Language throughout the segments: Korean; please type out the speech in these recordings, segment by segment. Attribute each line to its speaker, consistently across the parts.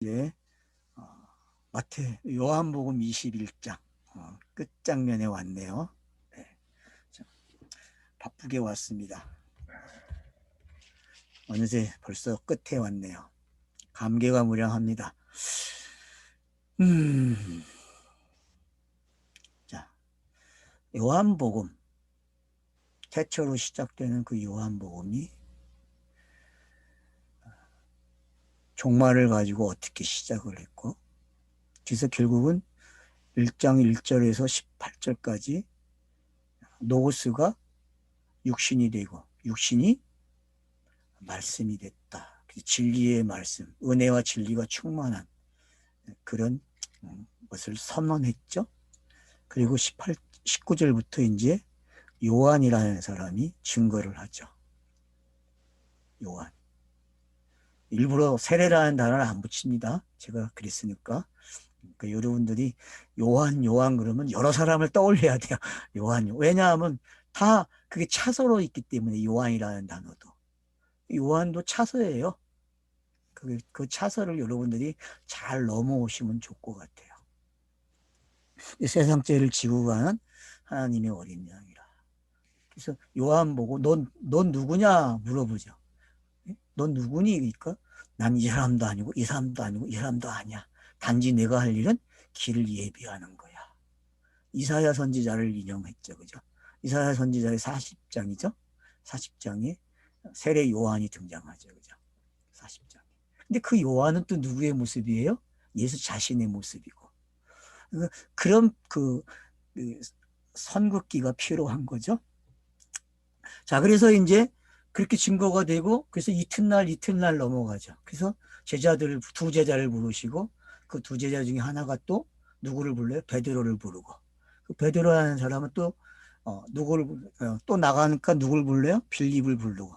Speaker 1: 이제 요한복음 21장 끝장면에 왔네요. 네. 자, 바쁘게 왔습니다. 어느새 벌써 끝에 왔네요. 감개가 무량합니다. 자, 요한복음 태초로 시작되는 그 요한복음이 종말을 가지고 어떻게 시작을 했고, 그래서 결국은 1장 1절에서 18절까지 노고스가 육신이 되고 육신이 말씀이 됐다. 진리의 말씀, 은혜와 진리가 충만한 그런 것을 선언했죠. 그리고 19절부터 이제 요한이라는 사람이 증거를 하죠. 요한. 일부러 세례라는 단어를 안 붙입니다. 제가 그랬으니까. 그러니까 여러분들이 요한 그러면 여러 사람을 떠올려야 돼요. 요한. 왜냐하면 다 그게 차서로 있기 때문에 요한이라는 단어도. 요한도 차서예요. 그 차서를 여러분들이 잘 넘어오시면 좋을 것 같아요. 세상 죄를 지고 가는 하나님의 어린 양이라. 그래서 요한 보고 넌 누구냐 물어보죠. 넌 누구니? 그러니까 난 이 사람도 아니고 이 사람도 아니고 이 사람도 아니야. 단지 내가 할 일은 길을 예비하는 거야. 이사야 선지자를 인용했죠. 그죠? 이사야 선지자의 40장이죠. 40장에 세례 요한이 등장하죠. 그죠? 40장에. 근데 그 요한은 또 누구의 모습이에요? 예수 자신의 모습이고. 그런 그 선긋기가 필요한 거죠. 자, 그래서 이제 그렇게 증거가 되고, 그래서 이튿날 넘어가죠. 그래서 두 제자를 부르시고, 그 두 제자 중에 하나가 또 누구를 불러요? 베드로를 부르고. 그 베드로라는 사람은 또, 또 나가니까 누굴 불러요? 빌립을 부르고.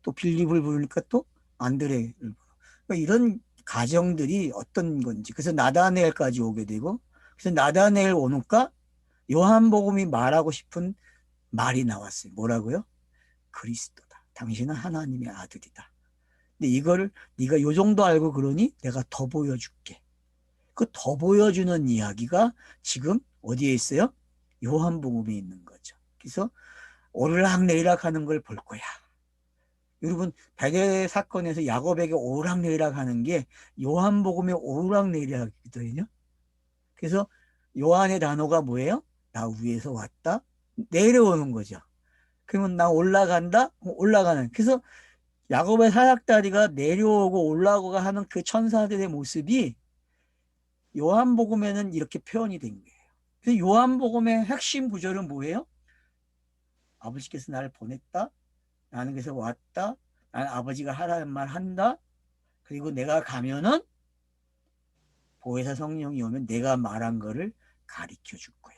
Speaker 1: 또 빌립을 부르니까 또 안드레를 부르고. 그러니까 이런 가정들이 어떤 건지. 그래서 나다네엘까지 오게 되고, 그래서 나다네엘 오니까 요한복음이 말하고 싶은 말이 나왔어요. 뭐라고요? 그리스도다. 당신은 하나님의 아들이다. 근데 이거를 네가 요 정도 알고 그러니 내가 더 보여줄게. 그 더 보여주는 이야기가 지금 어디에 있어요? 요한복음에 있는 거죠. 그래서 오르락내리락 하는 걸 볼 거야. 여러분, 베개 사건에서 야곱에게 오르락내리락 하는 게 요한복음의 오르락내리락이거든요. 그래서 요한의 단어가 뭐예요? 나 위에서 왔다 내려오는 거죠. 그러면 나 올라간다 올라가는. 그래서 야곱의 사약다리가 내려오고 올라오고 하는 그 천사들의 모습이 요한복음에는 이렇게 표현이 된 거예요. 그래서 요한복음의 핵심 구절은 뭐예요? 아버지께서 나를 보냈다. 나는 그래서 왔다. 나는 아버지가 하라는 말 한다. 그리고 내가 가면은 보혜사 성령이 오면 내가 말한 거를 가르쳐 줄 거야.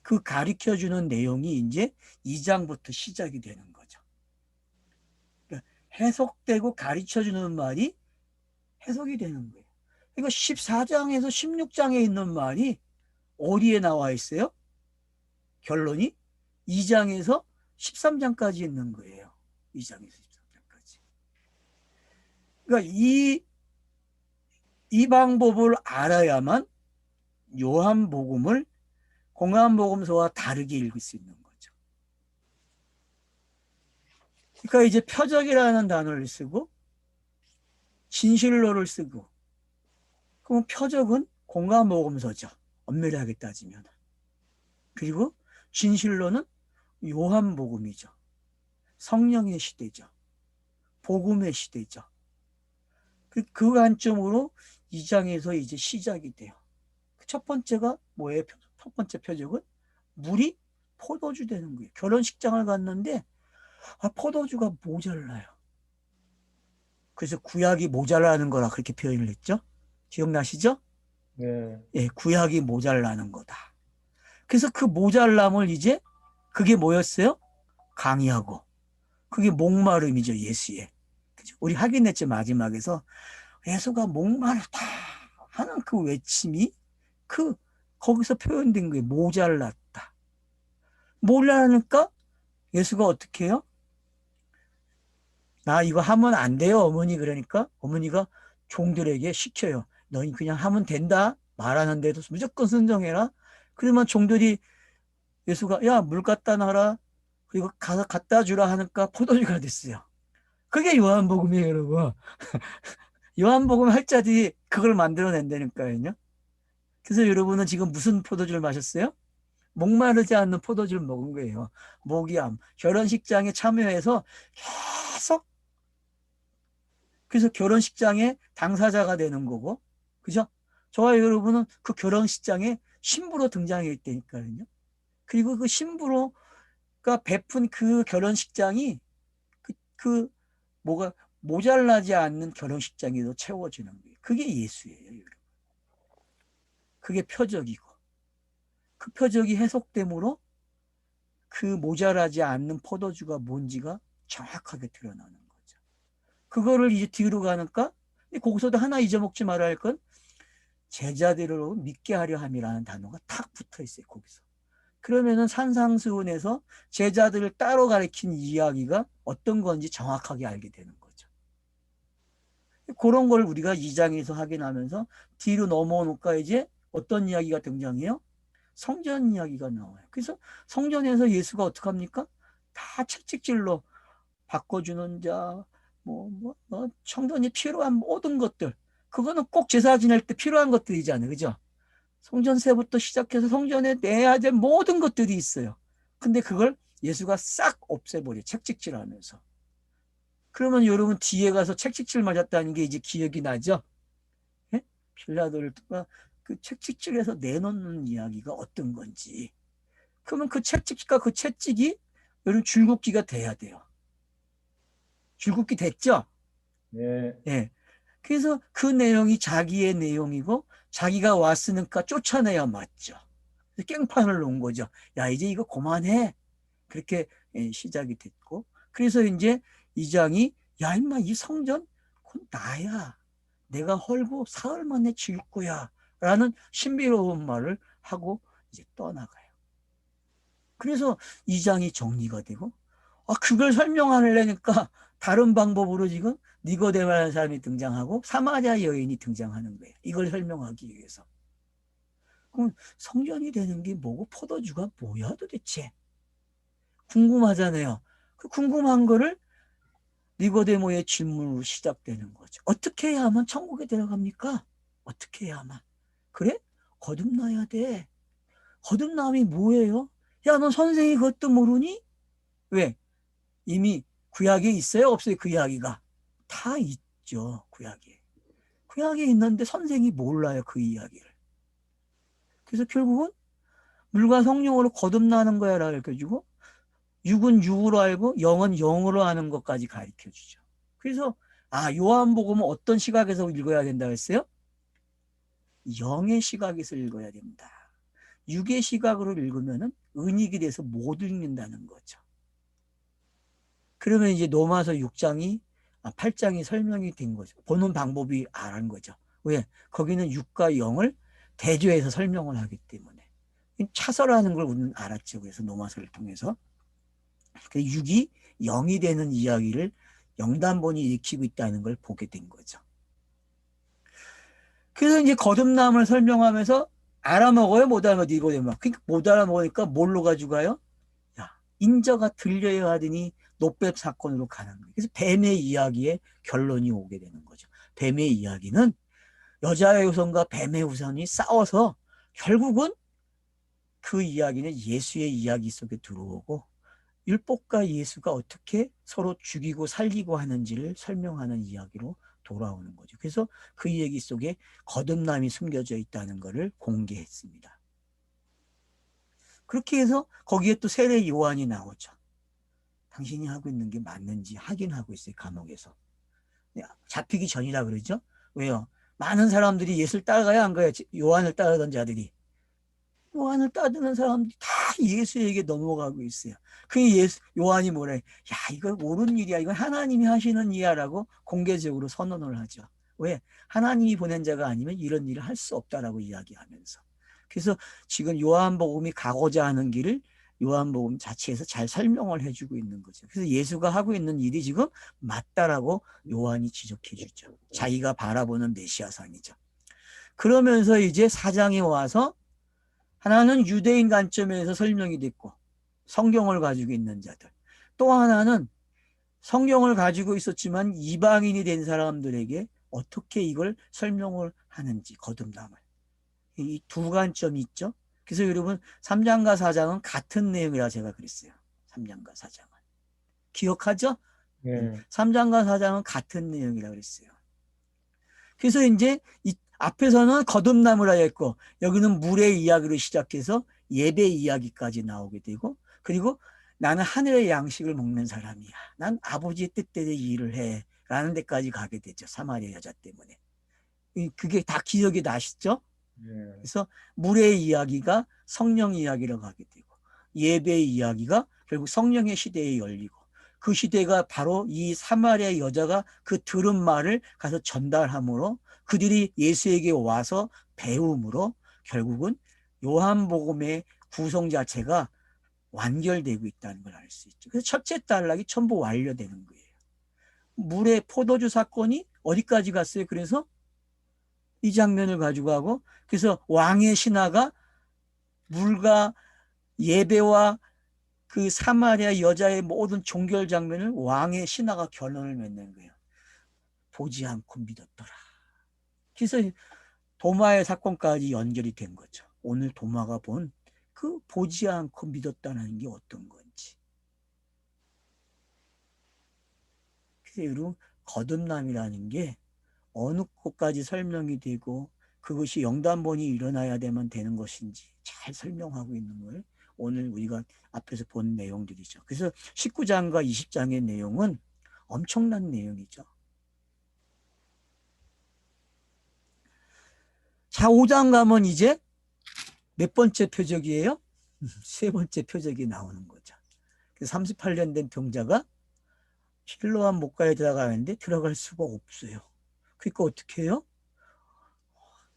Speaker 1: 그 가르쳐 주는 내용이 이제 2장부터 시작이 되는 거죠. 그러니까 해석되고 가르쳐 주는 말이 해석이 되는 거예요. 그러니까 14장에서 16장에 있는 말이 어디에 나와 있어요? 결론이 2장에서 13장까지 있는 거예요. 2장에서 13장까지. 그러니까 이 방법을 알아야만 요한복음을 공안복음서와 다르게 읽을 수 있는 거죠. 그러니까 이제 표적이라는 단어를 쓰고 진실로를 쓰고, 그럼 표적은 공안복음서죠. 엄밀하게 따지면. 그리고 진실로는 요한복음이죠. 성령의 시대죠. 복음의 시대죠. 그 관점으로 2장에서 이제 시작이 돼요. 첫 번째가 뭐예요? 첫 번째 표적은 물이 포도주 되는 거예요. 결혼식장을 갔는데 포도주가 모자라요. 그래서 구약이 모자라는 거라 그렇게 표현을 했죠. 기억나시죠?
Speaker 2: 네.
Speaker 1: 예, 구약이 모자라는 거다. 그래서 그 모자람을 이제 그게 뭐였어요? 강의하고. 그게 목마름이죠, 예수의. 그죠? 우리 확인했죠, 마지막에서. 예수가 목마르다 하는 그 외침이 거기서 표현된 거예요. 모자랐다. 모자라니까 예수가 어떻게 해요? 나 이거 하면 안 돼요, 어머니. 그러니까 어머니가 종들에게 시켜요. 너희 그냥 하면 된다. 말하는데도 무조건 순종해라. 그러면 종들이 예수가 야, 물 갖다 놔라. 그리고 가서 갖다 주라 하니까 포도주가 됐어요. 그게 요한복음이에요, 여러분. 요한복음 할자들이 그걸 만들어낸다니까요. 그래서 여러분은 지금 무슨 포도주를 마셨어요? 목마르지 않는 포도주를 먹은 거예요. 모기암, 결혼식장에 참여해서 계속, 그래서 결혼식장에 당사자가 되는 거고, 그죠? 저와 여러분은 그 결혼식장에 신부로 등장해 있다니까요. 그리고 그 신부가 베푼 그 결혼식장이 뭐가 모자라지 않는 결혼식장이 더 채워지는 거예요. 그게 예수예요, 여러분. 그게 표적이고, 그 표적이 해석되므로 그 모자라지 않는 포도주가 뭔지가 정확하게 드러나는 거죠. 그거를 이제 뒤로 가니까 거기서도 하나 잊어먹지 말아야 할 건 제자들을 믿게 하려 함이라는 단어가 탁 붙어 있어요, 거기서. 그러면은 산상수훈에서 제자들을 따로 가리킨 이야기가 어떤 건지 정확하게 알게 되는 거죠. 그런 걸 우리가 2장에서 확인하면서 뒤로 넘어오니까 이제 어떤 이야기가 등장해요? 성전 이야기가 나와요. 그래서 성전에서 예수가 어떻게 합니까? 다 채찍질로 바꿔주는 자, 성전이 필요한 모든 것들. 그거는 꼭 제사 지낼 때 필요한 것들이잖아요. 그죠? 성전세부터 시작해서 성전에 내야 될 모든 것들이 있어요. 근데 그걸 예수가 싹 없애버려. 채찍질 하면서. 그러면 여러분 뒤에 가서 채찍질 맞았다는 게 이제 기억이 나죠? 예? 빌라도가 그 채찍질에서 내놓는 이야기가 어떤 건지. 그러면 그 채찍과 그 채찍이 여러분 줄긋기가 돼야 돼요. 줄긋기 됐죠?
Speaker 2: 네.
Speaker 1: 예. 그래서 그 내용이 자기의 내용이고 자기가 왔으니까 쫓아내야 맞죠. 깽판을 놓은 거죠. 야, 이제 이거 그만해. 그렇게 시작이 됐고. 그래서 이제 2장이 야, 임마, 이 성전? 그건 나야. 내가 헐고 사흘 만에 지을 거야. 라는 신비로운 말을 하고 이제 떠나가요. 그래서 2장이 정리가 되고, 그걸 설명하려니까 다른 방법으로 지금 니고데모라는 사람이 등장하고 사마리아 여인이 등장하는 거예요. 이걸 설명하기 위해서. 그럼 성전이 되는 게 뭐고 포도주가 뭐야 도대체? 궁금하잖아요. 그 궁금한 거를 니고데모의 질문으로 시작되는 거죠. 어떻게 해야 하면 천국에 들어갑니까? 어떻게 해야 하면? 그래? 거듭나야 돼. 거듭남이 뭐예요? 야, 너 선생이 그것도 모르니? 왜? 이미 구약에 있어요? 없어요? 그 이야기가? 다 있죠. 구약에. 구약에 있는데 선생이 몰라요. 그 이야기를. 그래서 결국은 물과 성령으로 거듭나는 거야 라고 가르쳐주고 육은 육으로 알고 영은 영으로 하는 것까지 가르쳐주죠. 그래서 요한복음은 어떤 시각에서 읽어야 된다고 했어요? 영의 시각에서 읽어야 됩니다. 육의 시각으로 읽으면 은익이 돼서 못 읽는다는 거죠. 그러면 이제 로마서 6장이 8장이 설명이 된 거죠. 보는 방법이 알은 거죠. 왜? 거기는 육과 영을 대조해서 설명을 하기 때문에. 차설하는 걸 우리는 알았죠. 그래서 로마서를 통해서. 육이 영이 되는 이야기를 영단본이 일으키고 있다는 걸 보게 된 거죠. 그래서 이제 거듭남을 설명하면서 알아먹어요? 못 알아먹어요? 니고데모가. 그러니까 못 알아먹으니까 뭘로 가지고 가요? 야, 인저가 들려야 하더니 노뱀 사건으로 가는 거예요. 그래서 뱀의 이야기에 결론이 오게 되는 거죠. 뱀의 이야기는 여자의 후손과 뱀의 후손이 싸워서 결국은 그 이야기는 예수의 이야기 속에 들어오고 율법과 예수가 어떻게 서로 죽이고 살리고 하는지를 설명하는 이야기로 돌아오는 거죠. 그래서 그 얘기 속에 거듭남이 숨겨져 있다는 것을 공개했습니다. 그렇게 해서 거기에 또 세례 요한이 나오죠. 당신이 하고 있는 게 맞는지 확인하고 있어요. 감옥에서. 잡히기 전이라 그러죠. 왜요? 많은 사람들이 예수를 따라가야 안 가요. 요한을 따르던 자들이. 요한을 따르는 사람들이 다 예수에게 넘어가고 있어요. 그 요한이 뭐래? 야, 이거 옳은 일이야. 이건 하나님이 하시는 일이야라고 공개적으로 선언을 하죠. 왜? 하나님이 보낸 자가 아니면 이런 일을 할 수 없다라고 이야기하면서. 그래서 지금 요한복음이 가고자 하는 길을 요한복음 자체에서 잘 설명을 해주고 있는 거죠. 그래서 예수가 하고 있는 일이 지금 맞다라고 요한이 지적해 주죠. 자기가 바라보는 메시아상이죠. 그러면서 이제 4장에 와서 하나는 유대인 관점에서 설명이 됐고 성경을 가지고 있는 자들, 또 하나는 성경을 가지고 있었지만 이방인이 된 사람들에게 어떻게 이걸 설명을 하는지, 거듭남을. 이 두 관점이 있죠. 그래서 여러분 3장과 4장은 같은 내용이라 제가 그랬어요. 3장과 4장은. 기억하죠?
Speaker 2: 네.
Speaker 1: 3장과 4장은 같은 내용이라 그랬어요. 그래서 이제 이 앞에서는 거듭남을 하였고 여기는 물의 이야기로 시작해서 예배 이야기까지 나오게 되고, 그리고 나는 하늘의 양식을 먹는 사람이야. 난 아버지의 뜻대로 일을 해. 라는 데까지 가게 되죠. 사마리아 여자 때문에. 그게 다 기억이 나시죠?
Speaker 2: 네.
Speaker 1: 그래서 물의 이야기가 성령 이야기로 가게 되고 예배의 이야기가 결국 성령의 시대에 열리고, 그 시대가 바로 이 사마리아 여자가 그 들은 말을 가서 전달함으로 그들이 예수에게 와서 배움으로 결국은 요한복음의 구성 자체가 완결되고 있다는 걸 알 수 있죠. 그래서 첫째 단락이 전부 완료되는 거예요. 물의 포도주 사건이 어디까지 갔어요? 그래서 이 장면을 가지고 하고, 그래서 왕의 신하가 물과 예배와 그 사마리아 여자의 모든 종결 장면을 왕의 신하가 결론을 맺는 거예요. 보지 않고 믿었더라. 그래서 도마의 사건까지 연결이 된 거죠. 오늘 도마가 본 그 보지 않고 믿었다는 게 어떤 건지. 그래서 여러분 거듭남이라는 게 어느 곳까지 설명이 되고 그것이 영단본이 일어나야 되는 것인지 잘 설명하고 있는 걸 오늘 우리가 앞에서 본 내용들이죠. 그래서 19장과 20장의 내용은 엄청난 내용이죠. 자, 5장 가면 이제 몇 번째 표적이에요? 세 번째 표적이 나오는 거죠. 38년 된 병자가 실로암 목가에 들어가는데 들어갈 수가 없어요. 그러니까 어떻게 해요?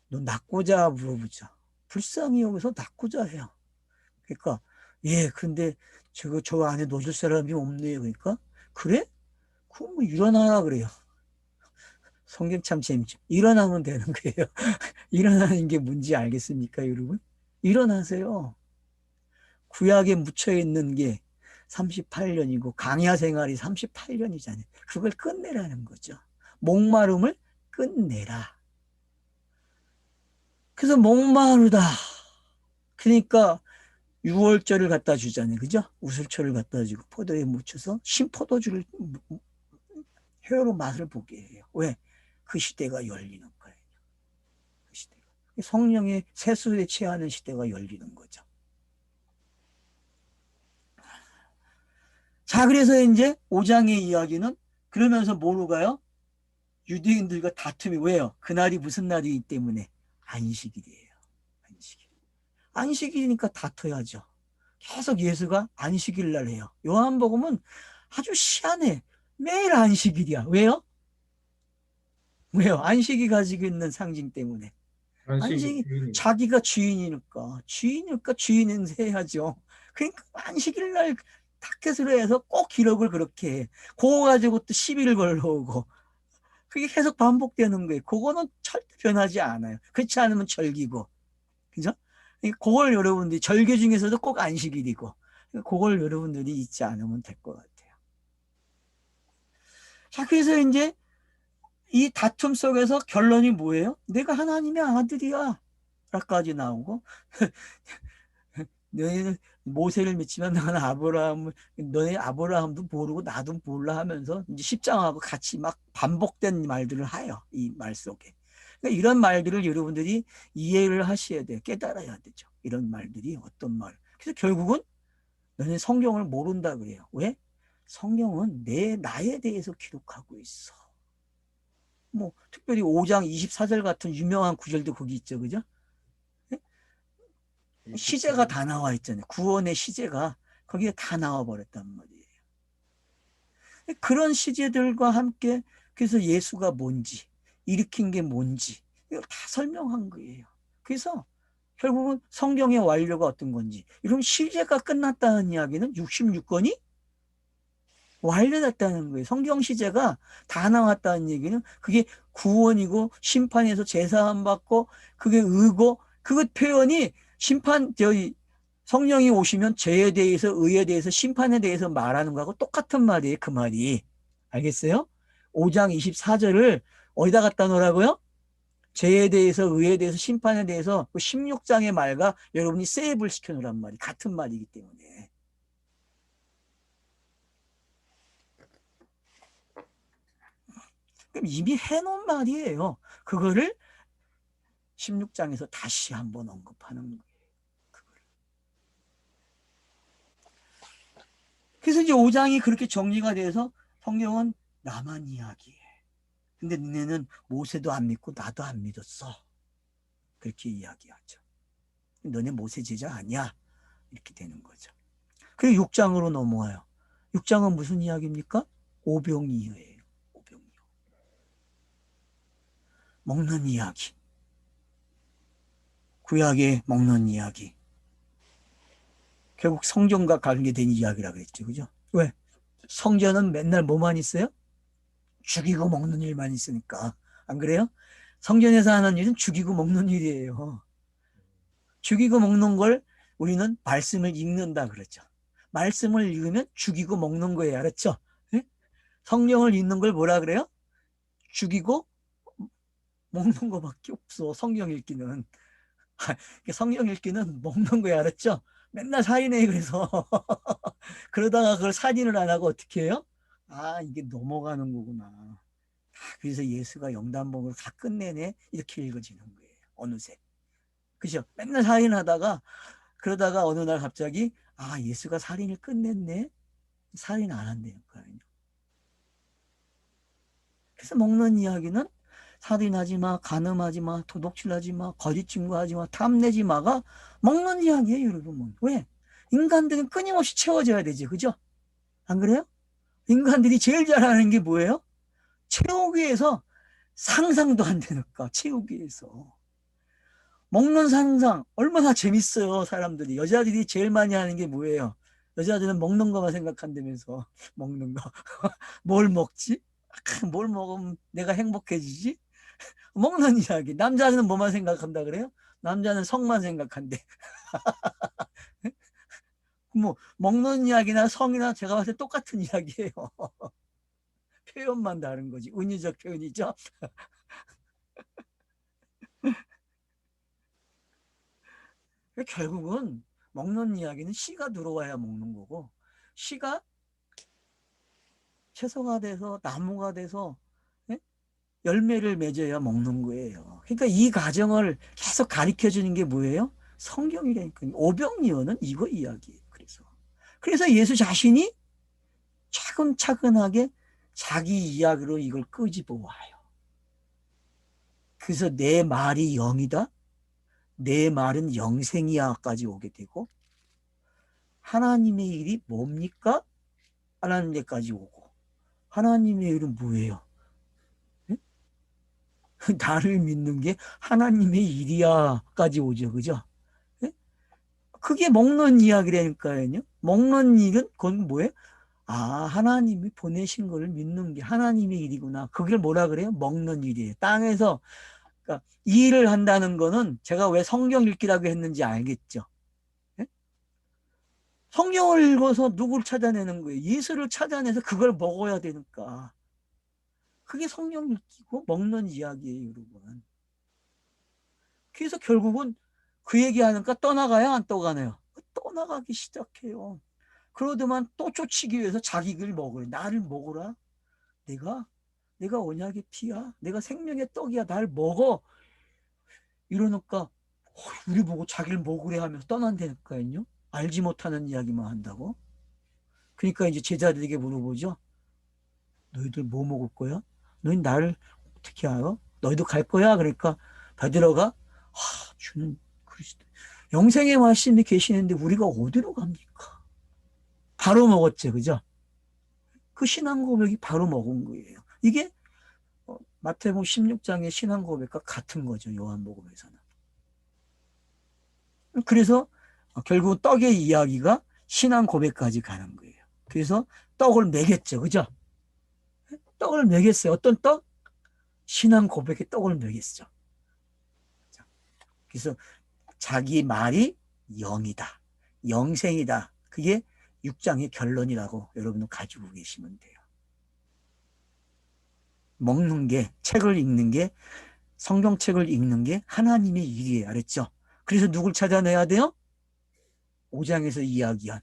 Speaker 1: 너 낫고자 물어보자. 불쌍히 여기서 낫고자 해요. 그러니까 예, 근데 저 안에 넣어줄 사람이 없네요. 그러니까 그래? 그럼 뭐 일어나라 그래요. 성경 참 재밌죠. 일어나면 되는 거예요. 일어나는 게 뭔지 알겠습니까, 여러분? 일어나세요. 구약에 묻혀 있는 게 38년이고 강야 생활이 38년이잖아요. 그걸 끝내라는 거죠. 목마름을 끝내라. 그래서 목마르다. 그러니까 6월절을 갖다 주잖아요. 그죠? 우슬초를 갖다 주고 포도에 묻혀서 신포도주를 혀로 맛을 보게 해요. 왜? 그 시대가 열리는 거예요. 그 시대가. 성령의 세수에 취하는 시대가 열리는 거죠. 자, 그래서 이제 5장의 이야기는 그러면서 뭐로 가요? 유대인들과 다툼이 왜요? 그날이 무슨 날이기 때문에 안식일이에요. 안식일. 안식일이니까 다퉈야죠. 계속 예수가 안식일 날 해요. 요한복음은 아주 희한해. 매일 안식일이야. 왜요? 왜요? 안식이 가지고 있는 상징 때문에.
Speaker 2: 안식이
Speaker 1: 안식이
Speaker 2: 주인이죠.
Speaker 1: 자기가 주인이니까 주인 행세해야죠. 그러니까 안식일 날 타켓으로 해서 꼭 기록을 그렇게 해. 그거 가지고 또 시비를 걸러오고 그게 계속 반복되는 거예요. 그거는 절대 변하지 않아요. 그렇지 않으면 절기고. 그죠? 그걸 여러분들이 절개 중에서도 꼭 안식일이고 그걸 여러분들이 잊지 않으면 될 것 같아요. 자, 그래서 이제 이 다툼 속에서 결론이 뭐예요? 내가 하나님의 아들이야. 라까지 나오고 너희는 모세를 믿지만 나는 아브라함을 너희 아브라함도 모르고 나도 몰라 하면서 이제 십장하고 같이 막 반복된 말들을 해요. 이 말 속에. 그러니까 이런 말들을 여러분들이 이해를 하셔야 돼요. 깨달아야 되죠. 이런 말들이 어떤 말. 그래서 결국은 너는 성경을 모른다 그래요. 왜? 성경은 나에 대해서 기록하고 있어. 뭐 특별히 5장 24절 같은 유명한 구절도 거기 있죠. 그죠? 시제가
Speaker 2: 24절.
Speaker 1: 다 나와 있잖아요. 구원의 시제가 거기에 다 나와 버렸단 말이에요. 그런 시제들과 함께 그래서 예수가 뭔지, 일으킨 게 뭔지 이걸 다 설명한 거예요. 그래서 결국은 성경의 완료가 어떤 건지. 이러면 시제가 끝났다는 이야기는 66권이 완료됐다는 거예요. 성경 시제가 다 나왔다는 얘기는 그게 구원이고 심판에서 제사함 받고 그게 의고 그 표현이 저희 성령이 오시면 죄에 대해서 의에 대해서 심판에 대해서 말하는 거하고 똑같은 말이에요. 그 말이. 알겠어요? 5장 24절을 어디다 갖다 놓으라고요? 죄에 대해서 의에 대해서 심판에 대해서 그 16장의 말과 여러분이 세이브를 시켜놓으란 말이 같은 말이기 때문에. 그럼 이미 해놓은 말이에요. 그거를 16장에서 다시 한번 언급하는 거예요. 그래서 이제 5장이 그렇게 정리가 돼서 성경은 나만 이야기해. 근데 너네는 모세도 안 믿고 나도 안 믿었어. 그렇게 이야기하죠. 너네 모세 제자 아니야. 이렇게 되는 거죠. 그리고 6장으로 넘어와요. 6장은 무슨 이야기입니까? 오병이어예요. 오병이어. 먹는 이야기. 구약에 먹는 이야기. 결국 성전과 관계된 이야기라고 했죠. 그죠? 왜? 성전은 맨날 뭐만 있어요? 죽이고 먹는 일만 있으니까. 안 그래요? 성전에서 하는 일은 죽이고 먹는 일이에요. 죽이고 먹는 걸 우리는 말씀을 읽는다 그러죠. 말씀을 읽으면 죽이고 먹는 거예요. 알았죠? 네? 성경을 읽는 걸 뭐라 그래요? 죽이고 먹는 거밖에 없어. 성경 읽기는. 성경 읽기는 먹는 거야. 알았죠? 맨날 살인해. 그래서 그러다가 그걸 살인을 안 하고 어떻게 해요? 아, 이게 넘어가는 거구나. 그래서 예수가 영단봉을 다 끝내네. 이렇게 읽어지는 거예요. 어느새. 그죠? 맨날 살인하다가 그러다가 어느 날 갑자기 아, 예수가 살인을 끝냈네. 살인 안 한다니까요. 그래서 먹는 이야기는 살인하지 마, 간음하지 마, 도둑질하지 마, 거짓 증거하지 마, 탐내지 마가 먹는 이야기예요, 여러분. 왜? 인간들은 끊임없이 채워져야 되지, 그죠? 안 그래요? 인간들이 제일 잘하는 게 뭐예요? 채우기 위해서 상상도 안 되니까 채우기 위해서. 먹는 상상 얼마나 재밌어요. 사람들이. 여자들이 제일 많이 하는 게 뭐예요? 여자들은 먹는 거만 생각한다면서. 먹는 거. 뭘 먹지? 뭘 먹으면 내가 행복해지지? 먹는 이야기. 남자는 뭐만 생각한다 그래요? 남자는 성만 생각한대. 뭐 먹는 이야기나 성이나 제가 봤을 때 똑같은 이야기예요. 표현만 다른 거지. 은유적 표현이죠. 결국은 먹는 이야기는 씨가 들어와야 먹는 거고, 씨가 채소가 돼서 나무가 돼서 예? 열매를 맺어야 먹는 거예요. 그러니까 이 과정을 계속 가르쳐 주는 게 뭐예요? 성경이라니까. 오병이어는 이거 이야기예요. 그래서 예수 자신이 차근차근하게 자기 이야기로 이걸 끄집어 와요. 그래서 내 말이 영이다. 내 말은 영생이야까지 오게 되고, 하나님의 일이 뭡니까? 하나님 데까지 오고, 하나님의 일은 뭐예요? 네? 나를 믿는 게 하나님의 일이야까지 오죠. 그죠? 네? 그게 먹는 이야기라니까요. 먹는 일은 그건 뭐예요? 아, 하나님이 보내신 것을 믿는 게 하나님의 일이구나. 그걸 뭐라 그래요? 먹는 일이에요. 땅에서 그러니까 일을 한다는 거는 제가 왜 성경 읽기라고 했는지 알겠죠? 네? 성경을 읽어서 누구를 찾아내는 거예요? 예수를 찾아내서 그걸 먹어야 되니까. 그게 성경 읽기고 먹는 이야기예요, 여러분. 그래서 결국은 그 얘기하니까 떠나가요, 안 떠가나요? 떠나가기 시작해요. 그러더만 또 쫓이기 위해서 자기 길 먹으래. 나를 먹으라. 내가 언약의 피야. 내가 생명의 떡이야. 날 먹어. 이러니까 우리 보고 자기를 먹으래 하면서 떠난다니까요. 알지 못하는 이야기만 한다고. 그러니까 이제 제자들에게 물어보죠. 너희들 뭐 먹을 거야? 너희 나를 어떻게 알아? 너희도 갈 거야? 그러니까 베드로가 주는 그리스도 영생의 말씀이 계시는데 우리가 어디로 갑니까? 바로 먹었죠. 그죠? 그 신앙 고백이 바로 먹은 거예요. 이게 마태복음 16장의 신앙 고백과 같은 거죠. 요한복음에서는. 그래서 결국 떡의 이야기가 신앙 고백까지 가는 거예요. 그래서 떡을 먹였죠. 그죠? 떡을 먹였어요. 어떤 떡? 신앙 고백의 떡을 먹였죠. 그래서 자기 말이 영이다. 영생이다. 그게 6장의 결론이라고 여러분은 가지고 계시면 돼요. 먹는 게, 책을 읽는 게, 성경책을 읽는 게 하나님의 일이에요. 알았죠? 그래서 누굴 찾아내야 돼요? 5장에서 이야기한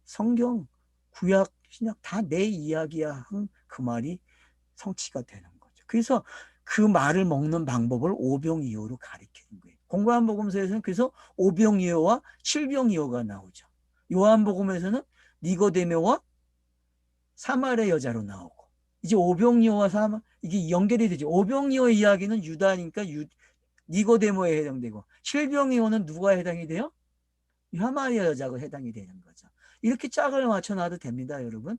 Speaker 1: 성경, 구약, 신약 다 내 이야기야. 그 말이 성취가 되는 거죠. 그래서 그 말을 먹는 방법을 오병이어로 가리키는 거예요. 공관복음서에서는 그래서 오병이어와 칠병이어가 나오죠. 요한복음에서는 니고데모와 사마리아 여자로 나오고, 이제 오병이어와 이게 연결이 되죠. 오병이어 이야기는 유다니까 니고데모에 해당되고, 칠병이어는 누가 해당이 돼요? 사마리아 여자가 해당이 되는 거죠. 이렇게 짝을 맞춰놔도 됩니다, 여러분.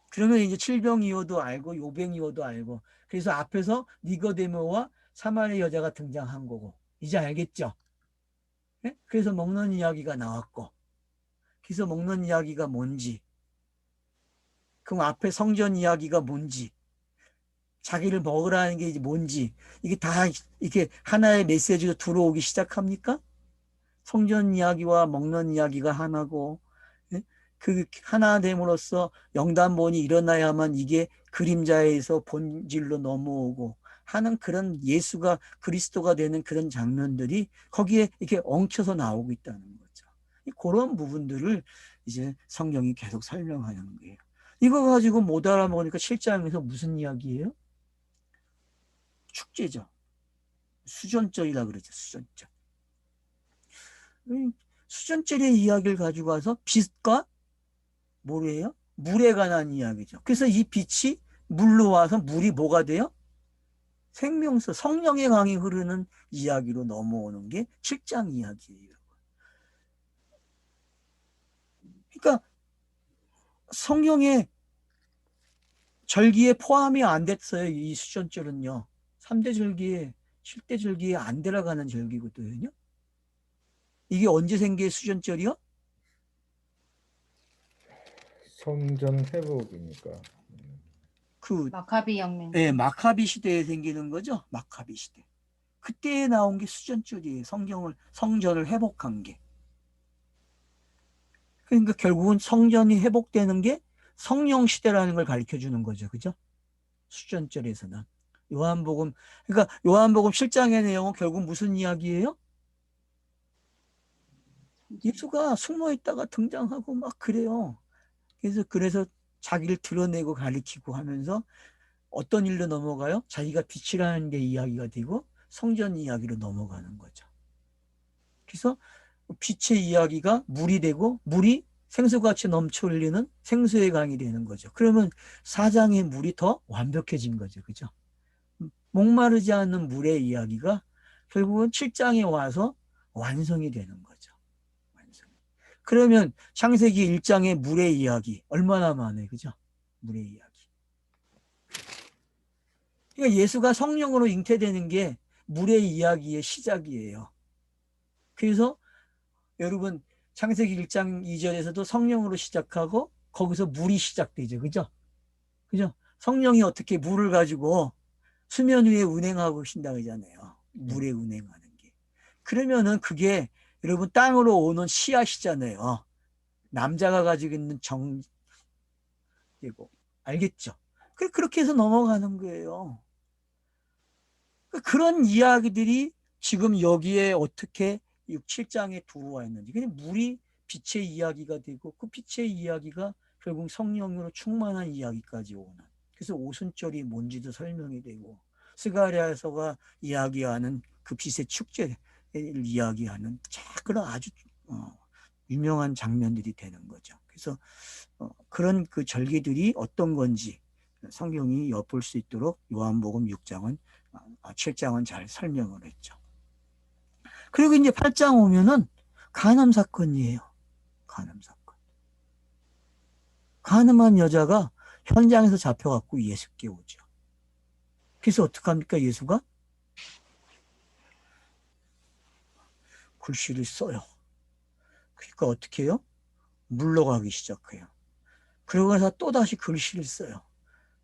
Speaker 1: 그러면 이제 칠병이어도 알고 요병이어도 알고, 그래서 앞에서 니고데모와 사마리아 여자가 등장한 거고, 이제 알겠죠? 네? 그래서 먹는 이야기가 나왔고, 그래서 먹는 이야기가 뭔지, 그럼 앞에 성전 이야기가 뭔지, 자기를 먹으라는 게 이제 뭔지, 이게 다 이렇게 하나의 메시지로 들어오기 시작합니까? 성전 이야기와 먹는 이야기가 하나고, 예? 그 하나 됨으로써 영단본이 일어나야만 이게 그림자에서 본질로 넘어오고 하는 그런 예수가 그리스도가 되는 그런 장면들이 거기에 이렇게 엉켜서 나오고 있다는 거죠. 그런 부분들을 이제 성경이 계속 설명하는 거예요. 이거 가지고 못 알아먹으니까 7장에서 무슨 이야기예요? 축제죠. 수전절이라 그러죠. 수전절. 수전절의 이야기를 가지고 와서 빛과 뭐예요? 물에 관한 이야기죠. 그래서 이 빛이 물로 와서 물이 뭐가 돼요? 생명수, 성령의 강이 흐르는 이야기로 넘어오는 게 7장 이야기예요. 그러니까 성경의 절기에 포함이 안 됐어요. 이 수전절은요. 3대 절기에 7대 절기에 안 들어가는 절기거든요. 이게 언제 생긴 수전절이요?
Speaker 2: 성전 회복이니까.
Speaker 1: 그
Speaker 3: 마카비 혁명.
Speaker 1: 예, 마카비 시대에 생기는 거죠. 마카비 시대. 그때 나온 게 수전절이에요. 성전을 회복한 게. 그러니까 결국은 성전이 회복되는 게 성령 시대라는 걸 가르쳐 주는 거죠. 그죠? 수전절에서는. 요한복음, 그러니까 요한복음 7장의 내용은 결국 무슨 이야기예요? 예수가 숨어 있다가 등장하고 막 그래요. 그래서 자기를 드러내고 가리키고 하면서 어떤 일로 넘어가요? 자기가 빛이라는 게 이야기가 되고 성전 이야기로 넘어가는 거죠. 그래서 빛의 이야기가 물이 되고 물이 생수같이 넘쳐 흘리는 생수의 강이 되는 거죠. 그러면 4장의 물이 더 완벽해진 거죠. 그죠? 목마르지 않는 물의 이야기가 결국은 7장에 와서 완성이 되는 거죠. 완성. 그러면 창세기 1장의 물의 이야기 얼마나 많아요. 그죠? 물의 이야기. 그러니까 예수가 성령으로 잉태되는 게 물의 이야기의 시작이에요. 그래서 여러분 창세기 1장 2절에서도 성령으로 시작하고 거기서 물이 시작되죠. 그죠? 그죠? 성령이 어떻게 물을 가지고 수면 위에 운행하고 계신다 그러잖아요. 물에 운행하는 게. 그러면은 그게 여러분 땅으로 오는 씨앗이잖아요. 남자가 가지고 있는 정이고 알겠죠? 그렇게 해서 넘어가는 거예요. 그런 이야기들이 지금 여기에 어떻게 6, 7장에 들어와 있는지. 그냥 물이 빛의 이야기가 되고 그 빛의 이야기가 결국 성령으로 충만한 이야기까지 오는. 그래서 오순절이 뭔지도 설명이 되고 스가랴서가 이야기하는 그 빛의 축제를 이야기하는 그런 아주 유명한 장면들이 되는 거죠. 그래서 그런 그 절기들이 어떤 건지 성경이 엿볼 수 있도록 요한복음 6장은 7장은 잘 설명을 했죠. 그리고 이제 8장 오면은 간암 사건이에요. 간암 사건. 간암한 여자가 현장에서 잡혀갖고 예수께 오죠. 그래서 어떡합니까, 예수가? 글씨를 써요. 그러니까 어떻게 해요? 물러가기 시작해요. 그러고 나서 또다시 글씨를 써요.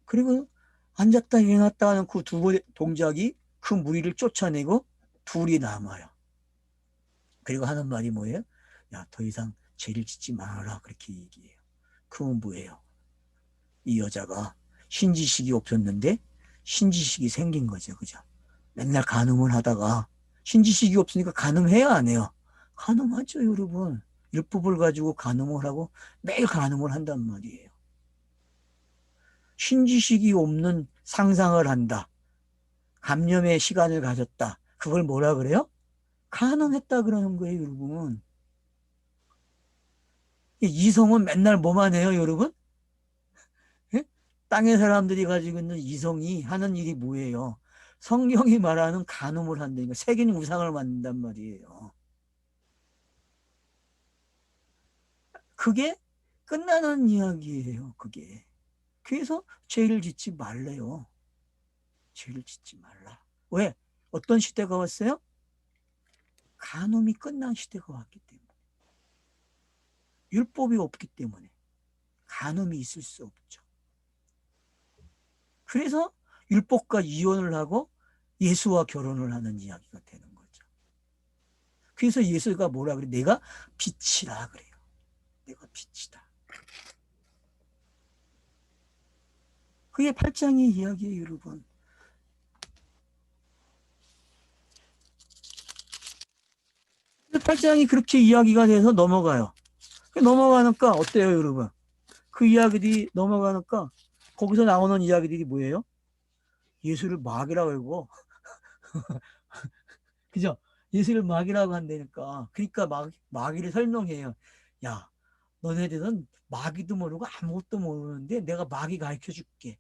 Speaker 1: 그리고 앉았다 일어났다 하는 그 두 번의 동작이 그 무리를 쫓아내고 둘이 남아요. 그리고 하는 말이 뭐예요? 야, 더 이상 죄를 짓지 말아라. 그렇게 얘기해요. 그건 뭐예요? 이 여자가 신지식이 없었는데 신지식이 생긴 거죠. 그죠? 맨날 간음을 하다가 신지식이 없으니까 간음해야 안 해요? 간음하죠, 여러분. 율법을 가지고 간음을 하고 매일 간음을 한단 말이에요. 신지식이 없는 상상을 한다. 감염의 시간을 가졌다. 그걸 뭐라 그래요? 간음했다 그러는 거예요, 여러분. 이성은 맨날 뭐만 해요, 여러분? 예? 땅의 사람들이 가지고 있는 이성이 하는 일이 뭐예요? 성경이 말하는 간음을 한다니까 새긴 우상을 만든단 말이에요. 그게 끝나는 이야기예요, 그게. 그래서 죄를 짓지 말래요. 죄를 짓지 말라. 왜? 어떤 시대가 왔어요? 간음이 끝난 시대가 왔기 때문에. 율법이 없기 때문에. 간음이 있을 수 없죠. 그래서 율법과 이혼을 하고 예수와 결혼을 하는 이야기가 되는 거죠. 그래서 예수가 뭐라 그래? 내가 빛이라 그래요. 내가 빛이다. 그게 8장의 이야기예요, 여러분. 8장이 그렇게 이야기가 돼서 넘어가요. 넘어가니까 어때요, 여러분? 그 이야기들이 넘어가니까 거기서 나오는 이야기들이 뭐예요? 예수를 마귀라고 하고 그죠? 예수를 마귀라고 한다니까. 그러니까 마귀를 설명해요. 야, 너네들은 마귀도 모르고 아무것도 모르는데 내가 마귀 가르쳐 줄게.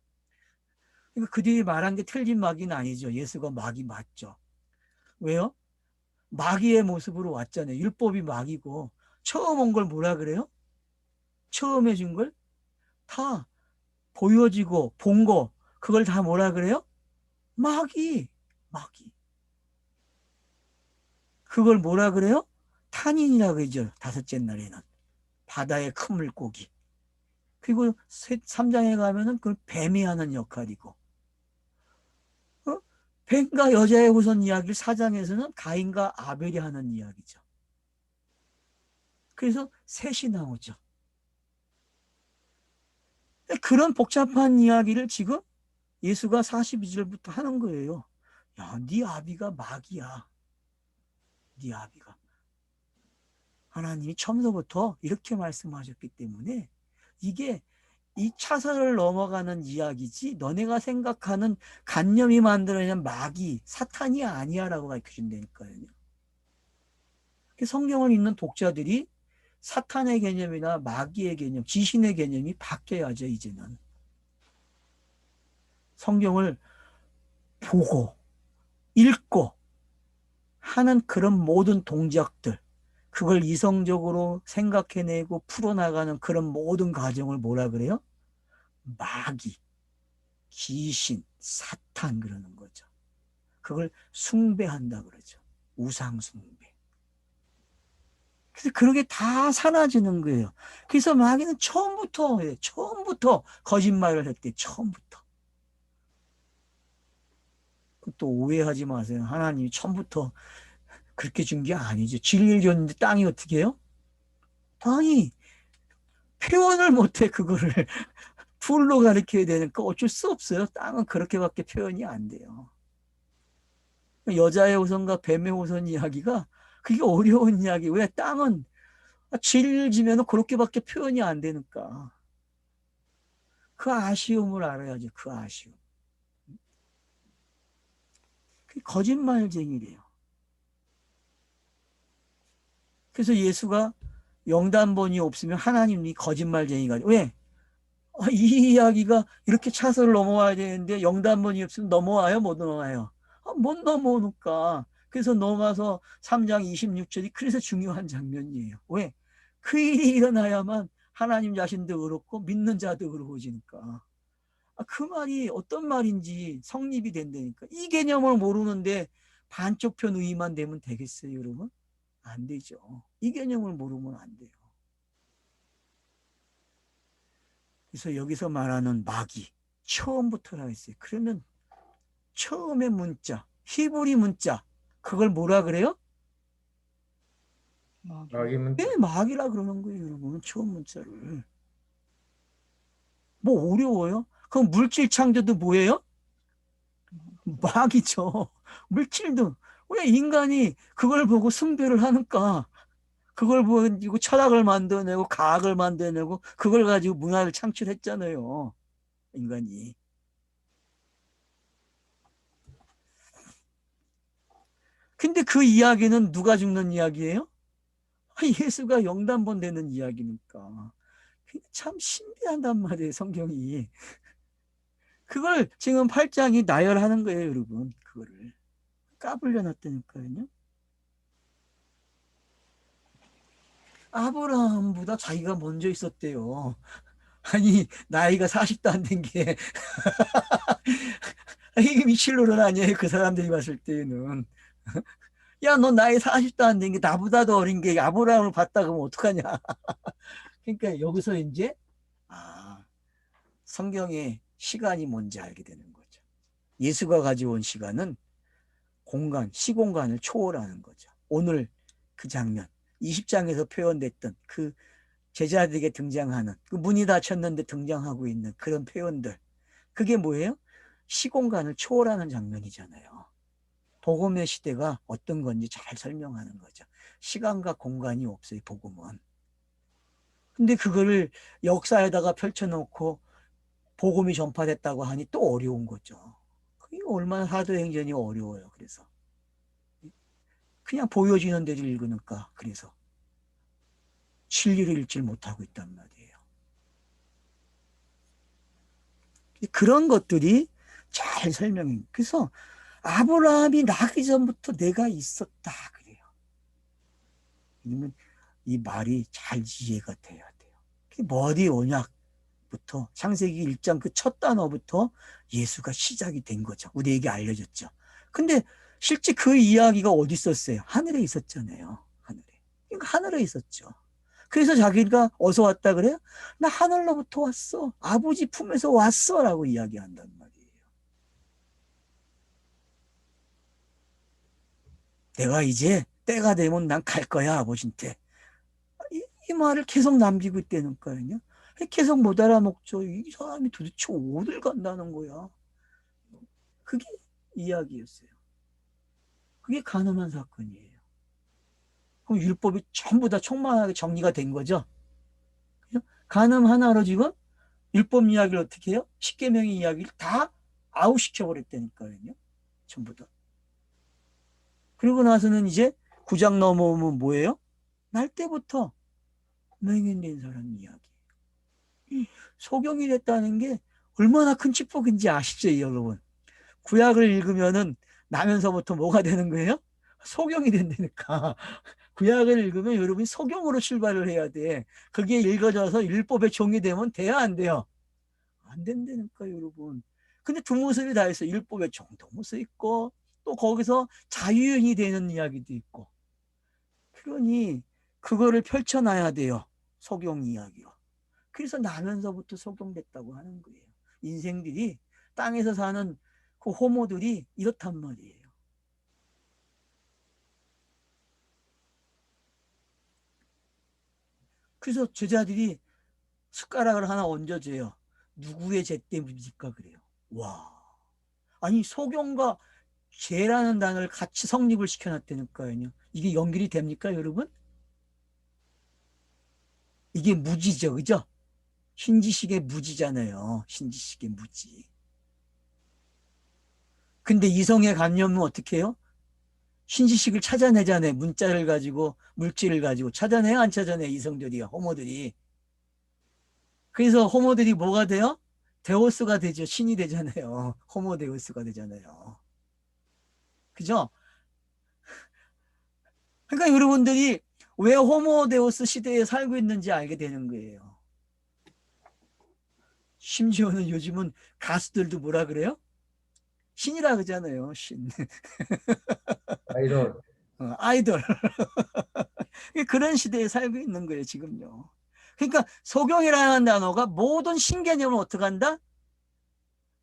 Speaker 1: 그러니까 그들이 말한 게 틀린 마귀는 아니죠. 예수가 마귀 맞죠. 왜요? 마귀의 모습으로 왔잖아요. 율법이 마귀고 처음 온 걸 뭐라 그래요? 처음 해준 걸 다 보여지고 본 거 그걸 다 뭐라 그래요? 마귀. 마귀. 그걸 뭐라 그래요? 탄인이라 그러죠. 다섯째 날에는. 바다의 큰 물고기. 그리고 3장에 가면은 그걸 뱀이 하는 역할이고. 어? 뱀과 여자의 후손 이야기를 4장에서는 가인과 아벨이 하는 이야기죠. 그래서 셋이 나오죠. 그런 복잡한 이야기를 지금 예수가 42절부터 하는 거예요. 야, 네 아비가 마귀야. 네 아비가. 하나님이 처음부터 이렇게 말씀하셨기 때문에 이게 이 차선을 넘어가는 이야기지 너네가 생각하는 간념이 만들어낸 마귀, 사탄이 아니야라고 가르쳐준다니까요. 성경을 읽는 독자들이 사탄의 개념이나 마귀의 개념, 귀신의 개념이 바뀌어야죠, 이제는. 성경을 보고 읽고 하는 그런 모든 동작들, 그걸 이성적으로 생각해내고 풀어나가는 그런 모든 과정을 뭐라 그래요? 마귀, 귀신, 사탄 그러는 거죠. 그걸 숭배한다 그러죠. 우상숭배. 그래서 그런 게 다 사라지는 거예요. 그래서 마귀는 처음부터 거짓말을 했대. 처음부터. 또 오해하지 마세요. 하나님이 처음부터 그렇게 준 게 아니죠. 진리를 줬는데 땅이 어떻게 해요? 땅이 표현을 못해 그거를 풀로 가르쳐야 되니까 어쩔 수 없어요. 땅은 그렇게밖에 표현이 안 돼요. 여자의 호선과 뱀의 호선 이야기가 그게 어려운 이야기. 왜 땅은 진리를 지면 그렇게밖에 표현이 안 되니까. 그 아쉬움을 알아야죠. 그 아쉬움. 그게 거짓말쟁이래요. 그래서 예수가 영단본이 없으면 하나님이 거짓말쟁이가 왜? 이 이야기가 이렇게 차선을 넘어와야 되는데 영단본이 없으면 넘어와요? 못 넘어와요? 못 넘어오니까. 그래서 넘어와서 3장 26절이 그래서 중요한 장면이에요. 왜? 그 일이 일어나야만 하나님 자신도 그렇고 믿는 자도 그러고지니까. 그 말이 어떤 말인지 성립이 된다니까. 이 개념을 모르는데 반쪽 편 의의만 되면 되겠어요, 여러분? 안 되죠. 이 개념을 모르면 안 돼요. 그래서 여기서 말하는 마귀, 처음부터라 했어요. 그러면 처음의 문자, 히브리 문자, 그걸 뭐라 그래요?
Speaker 2: 마귀 문자.
Speaker 1: 네, 마귀라 그러는 거예요, 여러분. 처음 문자를. 뭐 어려워요? 그럼 물질 창조도 뭐예요? 마귀죠. 물질도. 왜 인간이 그걸 보고 숭배를 하니까 그걸 보고 철학을 만들어내고 과학을 만들어내고 그걸 가지고 문화를 창출했잖아요. 인간이. 근데 그 이야기는 누가 죽는 이야기예요? 예수가 영단번 되는 이야기니까. 참 신비하단 말이에요, 성경이. 그걸 지금 8장이 나열하는 거예요, 여러분. 그거를. 까불려 놨다니까요. 아브라함보다 자기가 먼저 있었대요. 아니, 나이가 40도 안 된 게. 이게 미칠노릇 아니에요, 그 사람들이 봤을 때는. 야, 너 나이 40도 안 된 게 나보다도 어린 게 아브라함을 봤다 그러면 어떡하냐. 그러니까 여기서 이제, 아, 성경의 시간이 뭔지 알게 되는 거죠. 예수가 가져온 시간은 공간, 시공간을 초월하는 거죠. 오늘 그 장면, 20장에서 표현됐던 그 제자들에게 등장하는 그 문이 닫혔는데 등장하고 있는 그런 표현들. 그게 뭐예요? 시공간을 초월하는 장면이잖아요. 복음의 시대가 어떤 건지 잘 설명하는 거죠. 시간과 공간이 없어요, 복음은. 근데 그거를 역사에다가 펼쳐놓고 복음이 전파됐다고 하니 또 어려운 거죠. 그게 얼마나 사도행전이 어려워요. 그래서 그냥 보여지는 대로 읽으니까 그래서 진리를 읽지 못하고 있단 말이에요. 그런 것들이 잘 설명이. 그래서 아브라함이 나기 전부터 내가 있었다 그래요. 이러면 이 말이 잘 이해가 돼야 돼요. 머리 언약부터 창세기 1장 그 첫 단어부터 예수가 시작이 된 거죠. 우리에게 알려졌죠. 근데 실제 그 이야기가 어디 있었어요? 하늘에 있었잖아요. 하늘에. 그러니까 하늘에 있었죠. 그래서 자기가 어디서 왔다 그래요? 나 하늘로부터 왔어. 아버지 품에서 왔어. 라고 이야기한단 말이에요. 내가 이제 때가 되면 난 갈 거야, 아버지한테. 이 말을 계속 남기고 있다는 거예요. 계속 못 알아먹죠. 이 사람이 도대체 어딜 간다는 거야. 그게 이야기였어요. 그게 가늠한 사건이에요. 그럼 율법이 전부 다 총만하게 정리가 된 거죠. 가늠 하나로 지금 율법 이야기를 어떻게 해요? 십계명의 이야기를 다 아웃시켜 버렸다니까요. 전부 다. 그리고 나서는 이제 9장 넘어오면 뭐예요? 날 때부터 맹인된 사람 이야기. 소경이 됐다는 게 얼마나 큰 축복인지 아시죠, 여러분? 구약을 읽으면은 나면서부터 뭐가 되는 거예요? 소경이 된다니까. 구약을 읽으면 여러분이 소경으로 출발을 해야 돼. 그게 읽어져서 율법의 종이 되면 돼야 안 돼요? 안 된다니까, 여러분. 근데 두 모습이 다 있어. 율법의 종도 모습 있고 또 거기서 자유인이 되는 이야기도 있고. 그러니 그거를 펼쳐놔야 돼요. 소경 이야기가. 그래서 나면서부터 소경됐다고 하는 거예요. 인생들이 땅에서 사는 그 호모들이 이렇단 말이에요. 그래서 제자들이 숟가락을 하나 얹어줘요. 누구의 죄 때문입니까? 그래요. 와. 아니, 소경과 죄라는 단어를 같이 성립을 시켜놨다니까요. 이게 연결이 됩니까, 여러분? 이게 무지죠, 그죠? 신지식의 무지잖아요. 신지식의 무지. 근데 이성의 관념은 어떻게 해요? 신지식을 찾아내잖아요. 문자를 가지고, 물질을 가지고. 찾아내요? 안 찾아내요? 이성들이요, 호모들이. 그래서 호모들이 뭐가 돼요? 데오스가 되죠. 신이 되잖아요. 호모 데오스가 되잖아요. 그죠? 그러니까 여러분들이 왜 호모 데오스 시대에 살고 있는지 알게 되는 거예요. 심지어는 요즘은 가수들도 뭐라 그래요? 신이라 그러잖아요. 신.
Speaker 2: 아이돌.
Speaker 1: 아이돌. 그런 시대에 살고 있는 거예요, 지금요. 그러니까 소경이라는 단어가 모든 신개념을 어떻게 한다?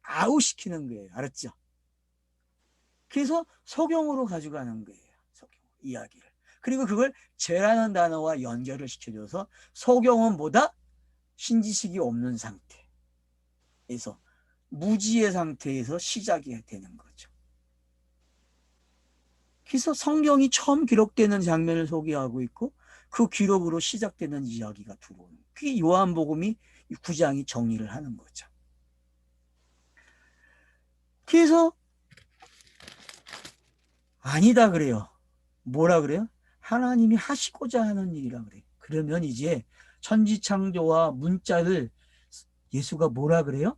Speaker 1: 아웃시키는 거예요. 알았죠? 그래서 소경으로 가져가는 거예요. 소경 이야기를. 그리고 그걸 죄라는 단어와 연결을 시켜줘서 소경은 뭐다? 신지식이 없는 상태에서 무지의 상태에서 시작이 되는 거죠. 그래서 성경이 처음 기록되는 장면을 소개하고 있고 그 기록으로 시작되는 이야기가 들어오는 그게 요한복음이 9장이 정리를 하는 거죠. 그래서 아니다 그래요. 뭐라 그래요? 하나님이 하시고자 하는 일이라 그래요. 그러면 이제 천지창조와 문자를 예수가 뭐라 그래요?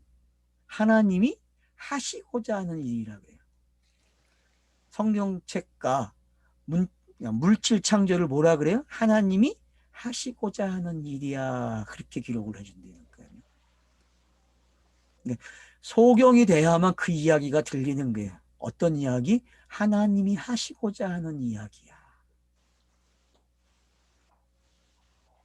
Speaker 1: 하나님이 하시고자 하는 일이라 그래요. 성경책과 물질 창조를 뭐라 그래요? 하나님이 하시고자 하는 일이야. 그렇게 기록을 해준다는 거예요. 소경이 돼야만 그 이야기가 들리는 거예요. 어떤 이야기? 하나님이 하시고자 하는 이야기야.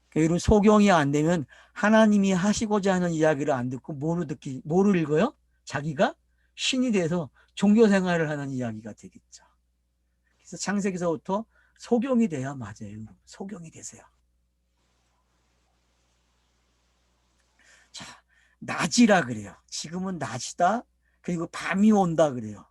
Speaker 1: 그리고 소경이 안 되면 하나님이 하시고자 하는 이야기를 안 듣고 뭐를 읽어요? 자기가 신이 돼서 종교 생활을 하는 이야기가 되겠죠. 그래서 창세기서부터 소경이 돼야 맞아요. 소경이 되세요. 자, 낮이라 그래요. 지금은 낮이다. 그리고 밤이 온다 그래요.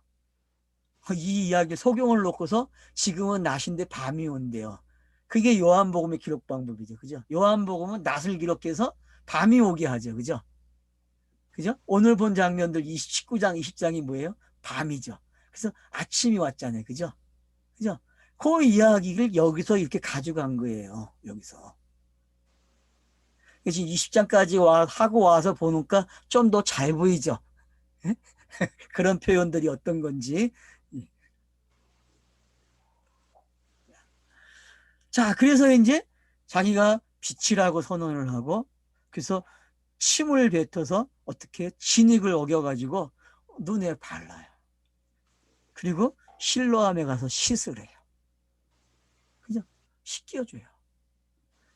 Speaker 1: 이 이야기 소경을 놓고서 지금은 낮인데 밤이 온대요. 그게 요한복음의 기록 방법이죠. 그죠? 요한복음은 낮을 기록해서 밤이 오게 하죠. 그죠? 그죠? 오늘 본 장면들 19장, 20장이 뭐예요? 밤이죠. 그래서 아침이 왔잖아요. 그죠? 그죠? 그 이야기를 여기서 이렇게 가져간 거예요. 여기서. 그래서 20장까지 하고 와서 보니까 좀 더 잘 보이죠? 그런 표현들이 어떤 건지. 자, 그래서 이제 자기가 빛이라고 선언을 하고, 그래서 침을 뱉어서 어떻게 진흙을 어겨가지고 눈에 발라요. 그리고 실로암에 가서 씻을 해요. 그죠? 씻겨줘요.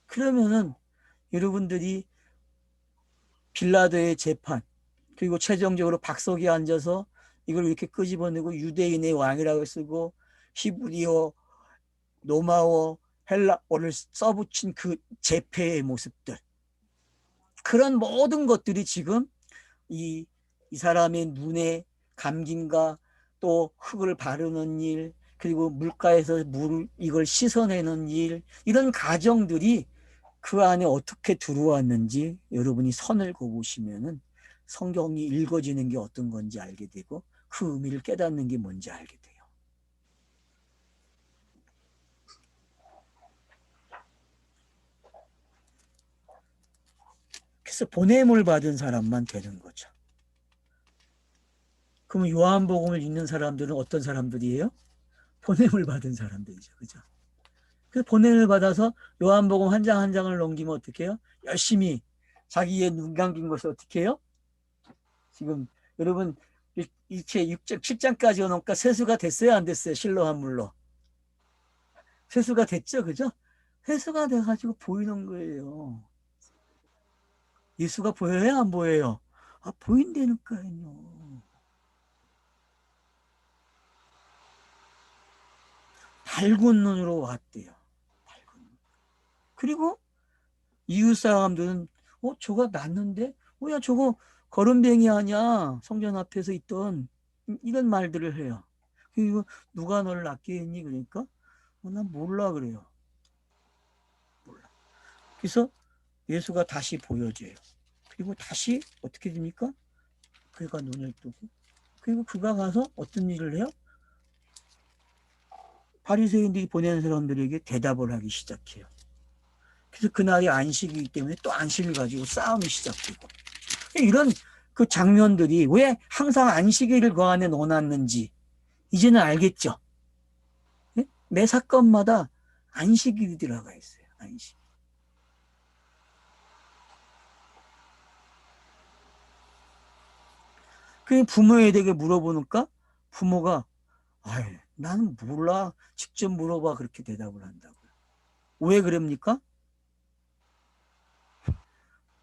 Speaker 1: 그러면은 여러분들이 빌라도의 재판, 그리고 최종적으로 박석이 앉아서 이걸 이렇게 끄집어내고 유대인의 왕이라고 쓰고 히브리어, 로마어, 헬라어를 써붙인 그 재패의 모습들, 그런 모든 것들이 지금 이 사람의 눈에 감김과 또 흙을 바르는 일, 그리고 물가에서 이걸 씻어내는 일, 이런 과정들이 그 안에 어떻게 들어왔는지 여러분이 선을 그어보시면은 성경이 읽어지는 게 어떤 건지 알게 되고 그 의미를 깨닫는 게 뭔지 알게 돼요. 그래서 보냄을 받은 사람만 되는 거죠. 그럼 요한복음을 읽는 사람들은 어떤 사람들이에요? 보냄을 받은 사람들이죠. 그죠? 그 보냄을 받아서 요한복음 한 장 한 장을 넘기면 어떻게 해요? 열심히 자기의 눈 감긴 것을 어떻게 해요? 지금 여러분 이렇게 6장, 7장까지 오니까 세수가 됐어요? 안 됐어요? 실로한 물로. 세수가 됐죠? 그죠? 세수가 돼가지고 보이는 거예요. 예수가 보여요? 안 보여요? 아, 보인다니까요. 밝은 눈으로 왔대요. 밝은 눈. 그리고 이웃 사람들은 저거 낫는데? 야 저거 거름뱅이 아니야. 성전 앞에서 있던 이런 말들을 해요. 그리고 누가 너를 낫게 했니? 그러니까 난 몰라 그래요. 몰라. 그래서 예수가 다시 보여줘요. 그리고 다시 어떻게 됩니까? 그가 눈을 뜨고 그리고 그가 가서 어떤 일을 해요? 바리새인들이 보내는 사람들에게 대답을 하기 시작해요. 그래서 그날이 안식이기 때문에 또 안식을 가지고 싸움이 시작되고 이런 그 장면들이 왜 항상 안식일을 그 안에 넣어놨는지 이제는 알겠죠. 네? 매 사건마다 안식일이 들어가 있어요. 안식. 그 부모에게 물어보니까 부모가 나는 몰라. 직접 물어봐. 그렇게 대답을 한다고요. 왜 그럽니까?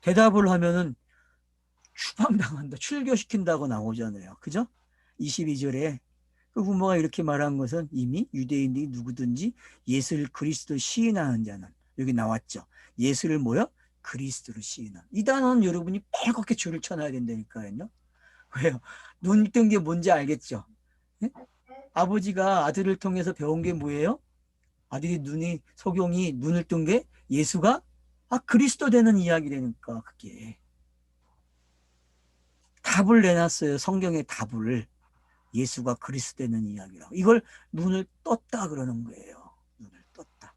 Speaker 1: 대답을 하면은 추방당한다, 출교시킨다고 나오잖아요. 그죠? 22절에 그 부모가 이렇게 말한 것은 이미 유대인들이 누구든지 예수를 그리스도 시인하는 자는, 여기 나왔죠. 예수를 뭐요? 그리스도로 시인하는. 이 단어는 여러분이 빨갛게 줄을 쳐놔야 된다니까요. 왜요? 눈 뜬 게 뭔지 알겠죠? 예? 아버지가 아들을 통해서 배운 게 뭐예요? 아들이 소경이 눈을 뜬 게 예수가 그리스도 되는 이야기라니까. 그게 답을 내놨어요. 성경의 답을. 예수가 그리스도 되는 이야기라고. 이걸 눈을 떴다 그러는 거예요. 눈을 떴다.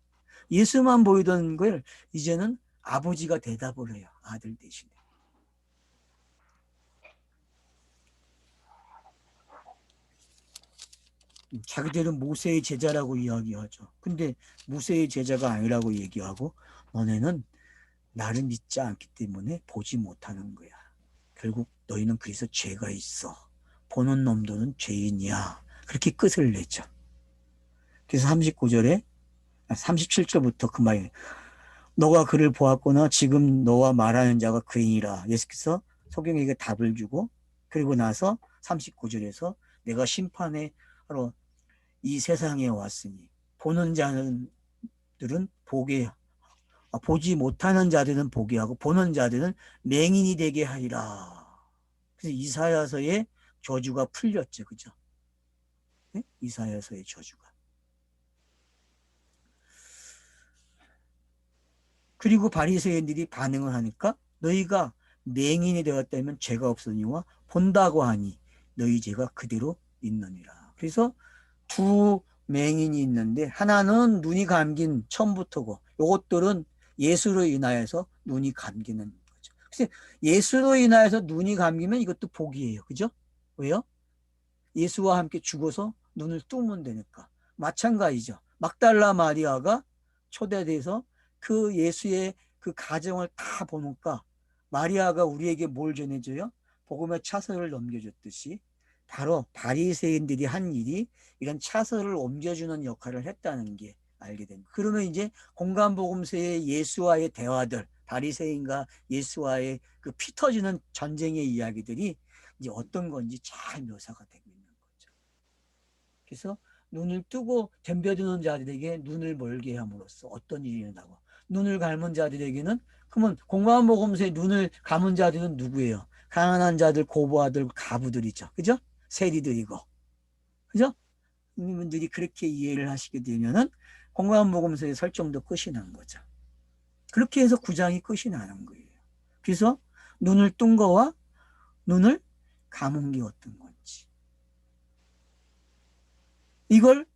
Speaker 1: 예수만 보이던 걸 이제는 아버지가 대답을 해요. 아들 대신에. 자기들은 모세의 제자라고 이야기하죠. 근데 모세의 제자가 아니라고 얘기하고, 너네는 나를 믿지 않기 때문에 보지 못하는 거야. 결국 너희는 그래서 죄가 있어. 보는 놈들은 죄인이야. 그렇게 끝을 내죠. 그래서 39절에 37절부터 그 말이에요. 너가 그를 보았거나 지금 너와 말하는 자가 그이니라. 예수께서 소경에게 답을 주고, 그리고 나서 39절에서 내가 심판에 하러 이 세상에 왔으니 보는 자들은 보지 못하는 자들은 보게 하고 보는 자들은 맹인이 되게 하리라. 그래서 이사야서의 저주가 풀렸죠. 그죠? 네? 이사야서의 저주가. 그리고 바리새인들이 반응을 하니까 너희가 맹인이 되었다면 죄가 없으니와 본다고 하니 너희 죄가 그대로 있느니라. 그래서 두 맹인이 있는데 하나는 눈이 감긴 처음부터고, 요것들은 예수로 인하여서 눈이 감기는 거죠. 그래서 예수로 인하여서 눈이 감기면 이것도 복이에요. 그죠? 왜요? 예수와 함께 죽어서 눈을 뜨면 되니까. 마찬가지죠. 막달라 마리아가 초대돼서 그 예수의 그 가정을 다 보니까 마리아가 우리에게 뭘 전해줘요? 복음의 차서를 넘겨줬듯이 바로 바리새인들이 한 일이 이런 차서를 옮겨주는 역할을 했다는 게 알게 됩니다. 그러면 이제 공간복음서의 예수와의 대화들, 바리새인과 예수와의 그 피 터지는 전쟁의 이야기들이 이제 어떤 건지 잘 묘사가 되고 있는 거죠. 그래서 눈을 뜨고 덤벼드는 자들에게 눈을 멀게 함으로써 어떤 일이 일어나고, 눈을 감은 자들에게는, 그러면 공간복음서에 눈을 감은 자들은 누구예요? 가난한 자들, 고부아들, 가부들이죠. 그죠? 세리들이고. 그죠? 이분들이 그렇게 이해를 하시게 되면은 공간복음서의 설정도 끝이 난 거죠. 그렇게 해서 9장이 끝이 나는 거예요. 그래서 눈을 뜬 거와 눈을 감은 게 어떤 건지. 이걸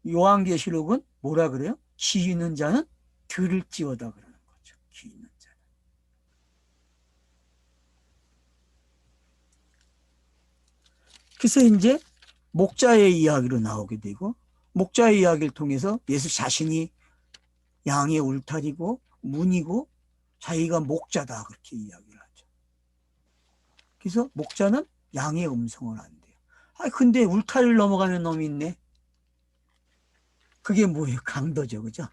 Speaker 1: 요한계시록은 뭐라 그래요? 귀 있는 자는 들을지어다 그러는 거죠. 귀 있는 자는. 그래서 이제 목자의 이야기로 나오게 되고, 목자의 이야기를 통해서 예수 자신이 양의 울타리고 문이고 자기가 목자다 그렇게 이야기를 하죠. 그래서 목자는 양의 음성을 안 돼요. 근데 울타리를 넘어가는 놈이 있네. 그게 뭐예요? 강도죠. 그죠?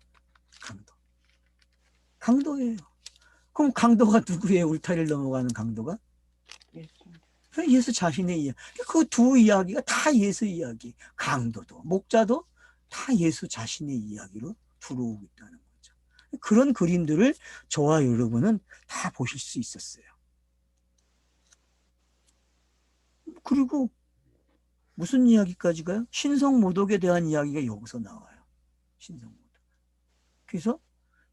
Speaker 1: 강도. 강도예요. 그럼 강도가 누구예요? 울타리를 넘어가는 강도가? 예수 자신의 이야기. 그 두 이야기가 다 예수 이야기. 강도도 목자도 다 예수 자신의 이야기로 들어오고 있다는 거죠. 그런 그림들을 저와 여러분은 다 보실 수 있었어요. 그리고 무슨 이야기까지 가요? 신성모독에 대한 이야기가 여기서 나와요. 신성모독. 그래서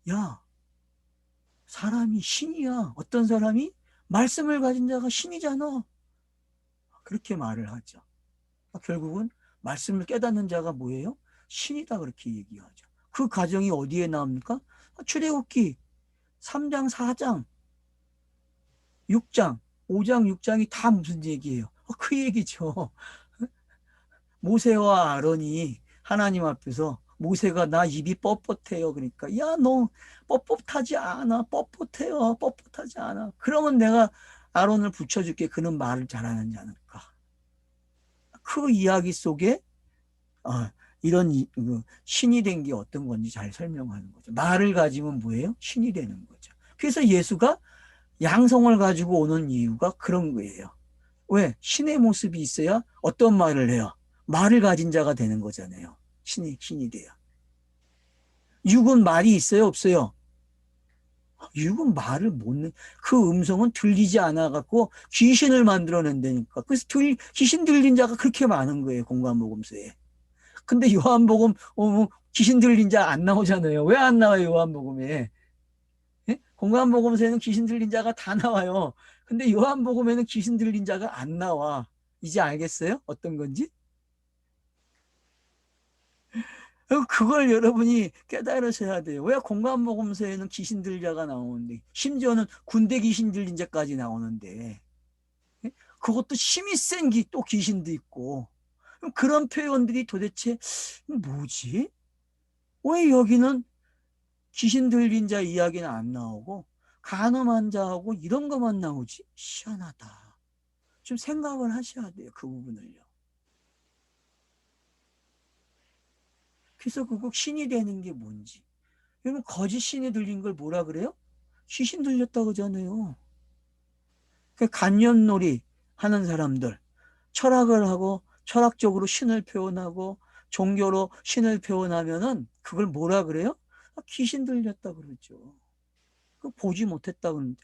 Speaker 1: 야, 사람이 신이야. 어떤 사람이? 말씀을 가진 자가 신이잖아. 그렇게 말을 하죠. 결국은 말씀을 깨닫는 자가 뭐예요? 신이다 그렇게 얘기하죠. 그 가정이 어디에 나옵니까? 출애굽기 3장, 4장, 6장, 5장, 6장이 다 무슨 얘기예요? 그 얘기죠. 모세와 아론이 하나님 앞에서, 모세가 나 입이 뻣뻣해요. 그러니까 야, 너 뻣뻣하지 않아. 뻣뻣해요. 뻣뻣하지 않아. 그러면 내가 아론을 붙여줄게. 그는 말을 잘하는 자니까. 그 이야기 속에 이런 신이 된 게 어떤 건지 잘 설명하는 거죠. 말을 가지면 뭐예요? 신이 되는 거죠. 그래서 예수가 양성을 가지고 오는 이유가 그런 거예요. 왜? 신의 모습이 있어야 어떤 말을 해요? 말을 가진 자가 되는 거잖아요. 신이 돼요. 육은 말이 있어요? 없어요? 육은 말을 못 내. 그 음성은 들리지 않아 갖고 귀신을 만들어낸다니까. 그래서 귀신 들린 자가 그렇게 많은 거예요. 공관복음서에. 근데 요한복음 귀신 들린 자 안 나오잖아요. 왜 안 나와요? 요한복음에. 예? 공관복음서에는 귀신 들린 자가 다 나와요. 근데 요한복음에는 귀신 들린 자가 안 나와. 이제 알겠어요? 어떤 건지? 그걸 여러분이 깨달으셔야 돼요. 왜 공관복음서에는 귀신 들린 자가 나오는데, 심지어는 군대 귀신 들린 자까지 나오는데, 예? 그것도 힘이 센 또 귀신도 있고, 그런 표현들이 도대체 뭐지? 왜 여기는 귀신 들린 자 이야기는 안 나오고 간음한 자하고 이런 것만 나오지? 희한하다. 좀 생각을 하셔야 돼요. 그 부분을요. 그래서 그거 신이 되는 게 뭔지. 여러분 거짓 신이 들린 걸 뭐라 그래요? 귀신 들렸다 그러잖아요. 그 간념놀이 하는 사람들, 철학을 하고 철학적으로 신을 표현하고 종교로 신을 표현하면은 그걸 뭐라 그래요? 귀신 들렸다 그러죠. 그 보지 못했다고 하는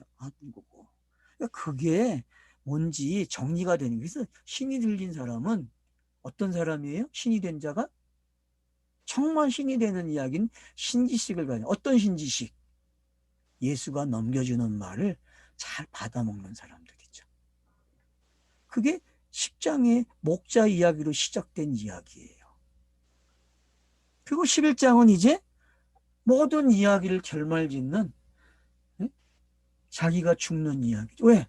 Speaker 1: 거고. 그러니까 그게 뭔지 정리가 되는 거예요. 그래서 신이 들린 사람은 어떤 사람이에요? 신이 된 자가? 정말 신이 되는 이야기는 신지식을 가진 어떤 신지식? 예수가 넘겨주는 말을 잘 받아먹는 사람들이죠. 그게 10장의 목자 이야기로 시작된 이야기예요. 그리고 11장은 이제 모든 이야기를 결말짓는 자기가 죽는 이야기. 왜?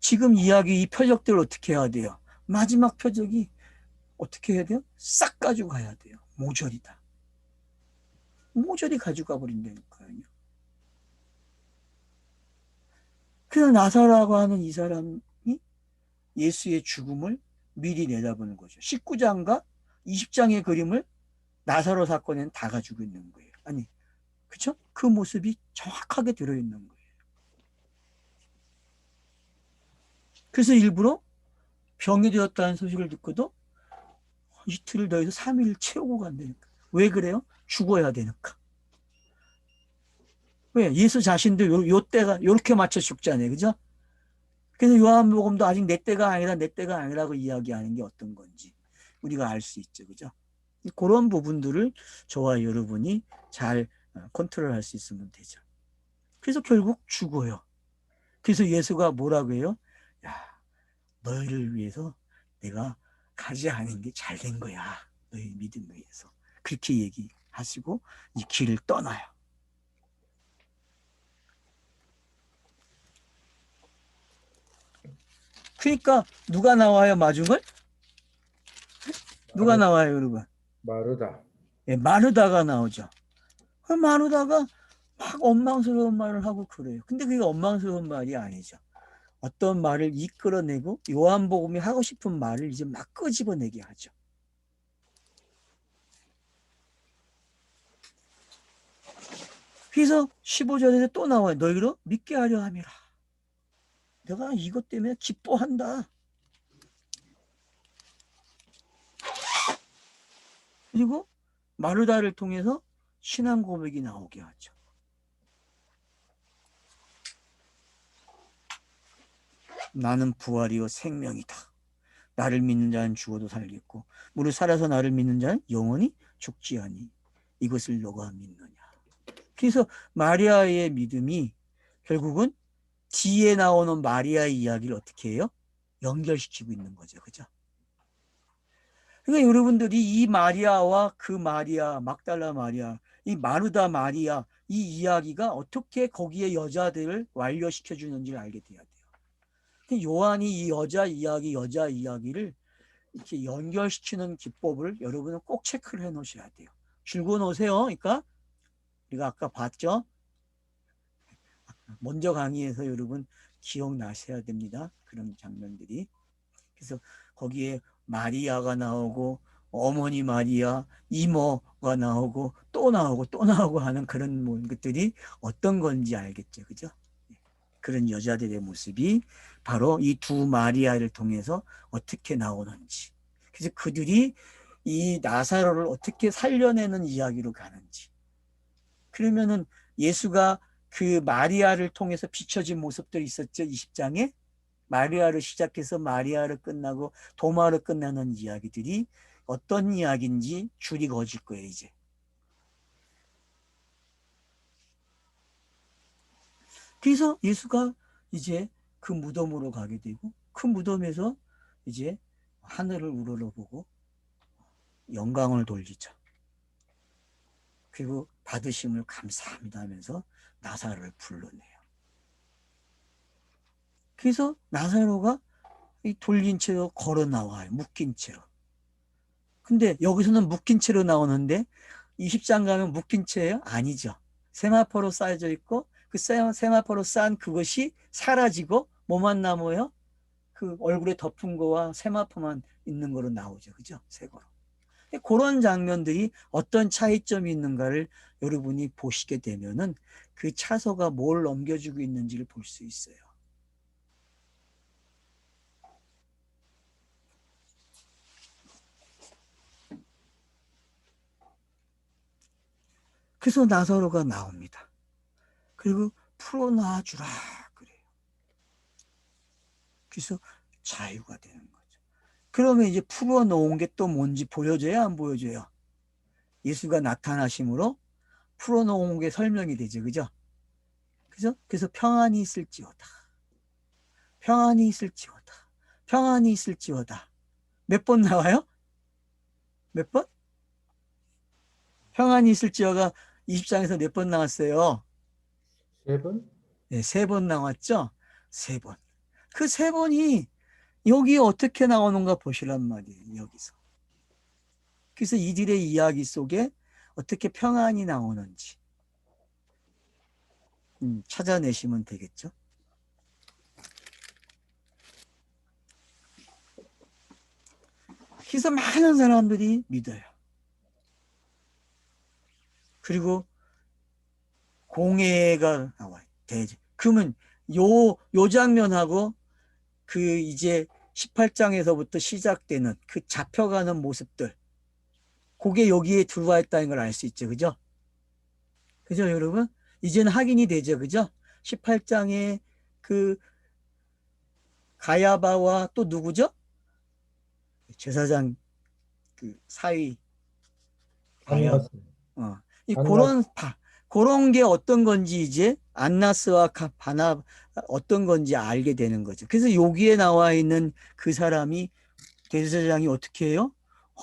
Speaker 1: 지금 이야기 이 표적들을 어떻게 해야 돼요? 마지막 표적이 어떻게 해야 돼요? 싹 가지고 가야 돼요. 모조리다. 모조리 가지고 가버린다니까요. 그래서 나사라고 하는 이 사람이 예수의 죽음을 미리 내다보는 거죠. 19장과 20장의 그림을 나사로 사건에는 다 가지고 있는 거예요. 아니, 그쵸? 그 모습이 정확하게 들어있는 거예요. 그래서 일부러 병이 되었다는 소식을 듣고도 이틀을 더해서 3일 채우고 간다니까. 왜 그래요? 죽어야 되니까. 왜? 예수 자신도 요 때가 요렇게 맞춰 죽잖아요. 그죠? 그래서 요한복음도 아직 내 때가 아니라 내 때가 아니라고 이야기하는 게 어떤 건지 우리가 알 수 있죠. 그죠? 그런 부분들을 저와 여러분이 잘 컨트롤할 수 있으면 되죠. 그래서 결국 죽어요. 그래서 예수가 뭐라고 해요? 야, 너희를 위해서 내가 가지 않은 게 잘 된 거야. 너희 믿음을 위해서. 그렇게 얘기하시고 이 길을 떠나요. 그러니까 누가 나와요, 마중을? 누가 나와요, 여러분?
Speaker 2: 마르다.
Speaker 1: 예, 마르다가 나오죠. 그 마르다가 막 원망스러운 말을 하고 그래요. 근데 그게 원망스러운 말이 아니죠. 어떤 말을 이끌어내고 요한복음이 하고 싶은 말을 이제 막 끄집어내게 하죠. 그래서 15절에서 또 나와요. 너희로 믿게 하려 함이라. 내가 이것 때문에 기뻐한다. 그리고 마르다를 통해서 신앙 고백이 나오게 하죠. 나는 부활이요 생명이다. 나를 믿는 자는 죽어도 살겠고 무릇 살아서 나를 믿는 자는 영원히 죽지 아니. 이것을 너가 믿느냐. 그래서 마리아의 믿음이 결국은 뒤에 나오는 마리아의 이야기를 어떻게 해요? 연결시키고 있는 거죠. 그죠? 그러니까 여러분들이 이 마리아와 그 마리아, 막달라 마리아, 이 마르다 마리아, 이 이야기가 어떻게 거기에 여자들을 완료시켜 주는지를 알게 돼야 돼요. 요한이 이 여자 이야기를 이렇게 연결시키는 기법을 여러분은 꼭 체크를 해 놓으셔야 돼요. 줄고 놓으세요. 그러니까 우리가 아까 봤죠? 먼저 강의에서 여러분 기억나셔야 됩니다. 그런 장면들이. 그래서 거기에 마리아가 나오고 어머니 마리아, 이모가 나오고 또 나오고 또 나오고 하는 그런 것들이 어떤 건지 알겠죠. 그죠? 그런 여자들의 모습이 바로 이 두 마리아를 통해서 어떻게 나오는지. 그래서 그들이 이 나사로를 어떻게 살려내는 이야기로 가는지. 그러면은 예수가 그 마리아를 통해서 비춰진 모습들이 있었죠. 20장에. 마리아를 시작해서 마리아를 끝나고 도마를 끝나는 이야기들이 어떤 이야기인지 줄이 거질 거예요, 이제. 그래서 예수가 이제 그 무덤으로 가게 되고 그 무덤에서 이제 하늘을 우러러보고 영광을 돌리죠. 그리고 받으심을 감사합니다 하면서 나사로를 불러내요. 그래서 나사로가 돌린 채로 걸어 나와요. 묶인 채로. 근데 여기서는 묶인 채로 나오는데 20장 가면 묶인 채예요? 아니죠. 세마포로 쌓여져 있고 그 세마포로 쌓은 그것이 사라지고 뭐만 남아요? 그 얼굴에 덮은 거와 세마포만 있는 거로 나오죠. 그죠? 새 거로. 그런 장면들이 어떤 차이점이 있는가를 여러분이 보시게 되면은 그 차서가 뭘 넘겨주고 있는지를 볼 수 있어요. 그래서 나사로가 나옵니다. 그리고 풀어놔 주라 그래요. 그래서 자유가 되는 거죠. 그러면 이제 풀어놓은 게 또 뭔지 보여줘야 안 보여줘요? 예수가 나타나심으로 풀어놓은 게 설명이 되죠. 그죠? 그죠? 그래서 평안이 있을지어다. 평안이 있을지어다. 평안이 있을지어다. 몇 번 나와요? 몇 번? 평안이 있을지어가 20장에서 몇 번 나왔어요?
Speaker 2: 3번?
Speaker 1: 네, 3번 나왔죠? 3번. 그 3번이 여기 어떻게 나오는가 보시란 말이에요. 여기서. 그래서 이들의 이야기 속에 어떻게 평안이 나오는지 찾아내시면 되겠죠. 그래서 많은 사람들이 믿어요. 그리고 공예가 나와요. 그러면 요 장면하고 그 이제 18장에서부터 시작되는 그 잡혀가는 모습들, 그게 여기에 들어와 있다는 걸 알 수 있죠. 그죠? 그죠, 여러분? 이제는 확인이 되죠. 그죠? 18장에 그 가야바와 또 누구죠? 제사장 그 사위 가야
Speaker 2: 안나스.
Speaker 1: 이
Speaker 2: 안나스.
Speaker 1: 그런 게 어떤 건지 이제 안나스와 바나 어떤 건지 알게 되는 거죠. 그래서 여기에 나와 있는 그 사람이 대제사장이 어떻게 해요?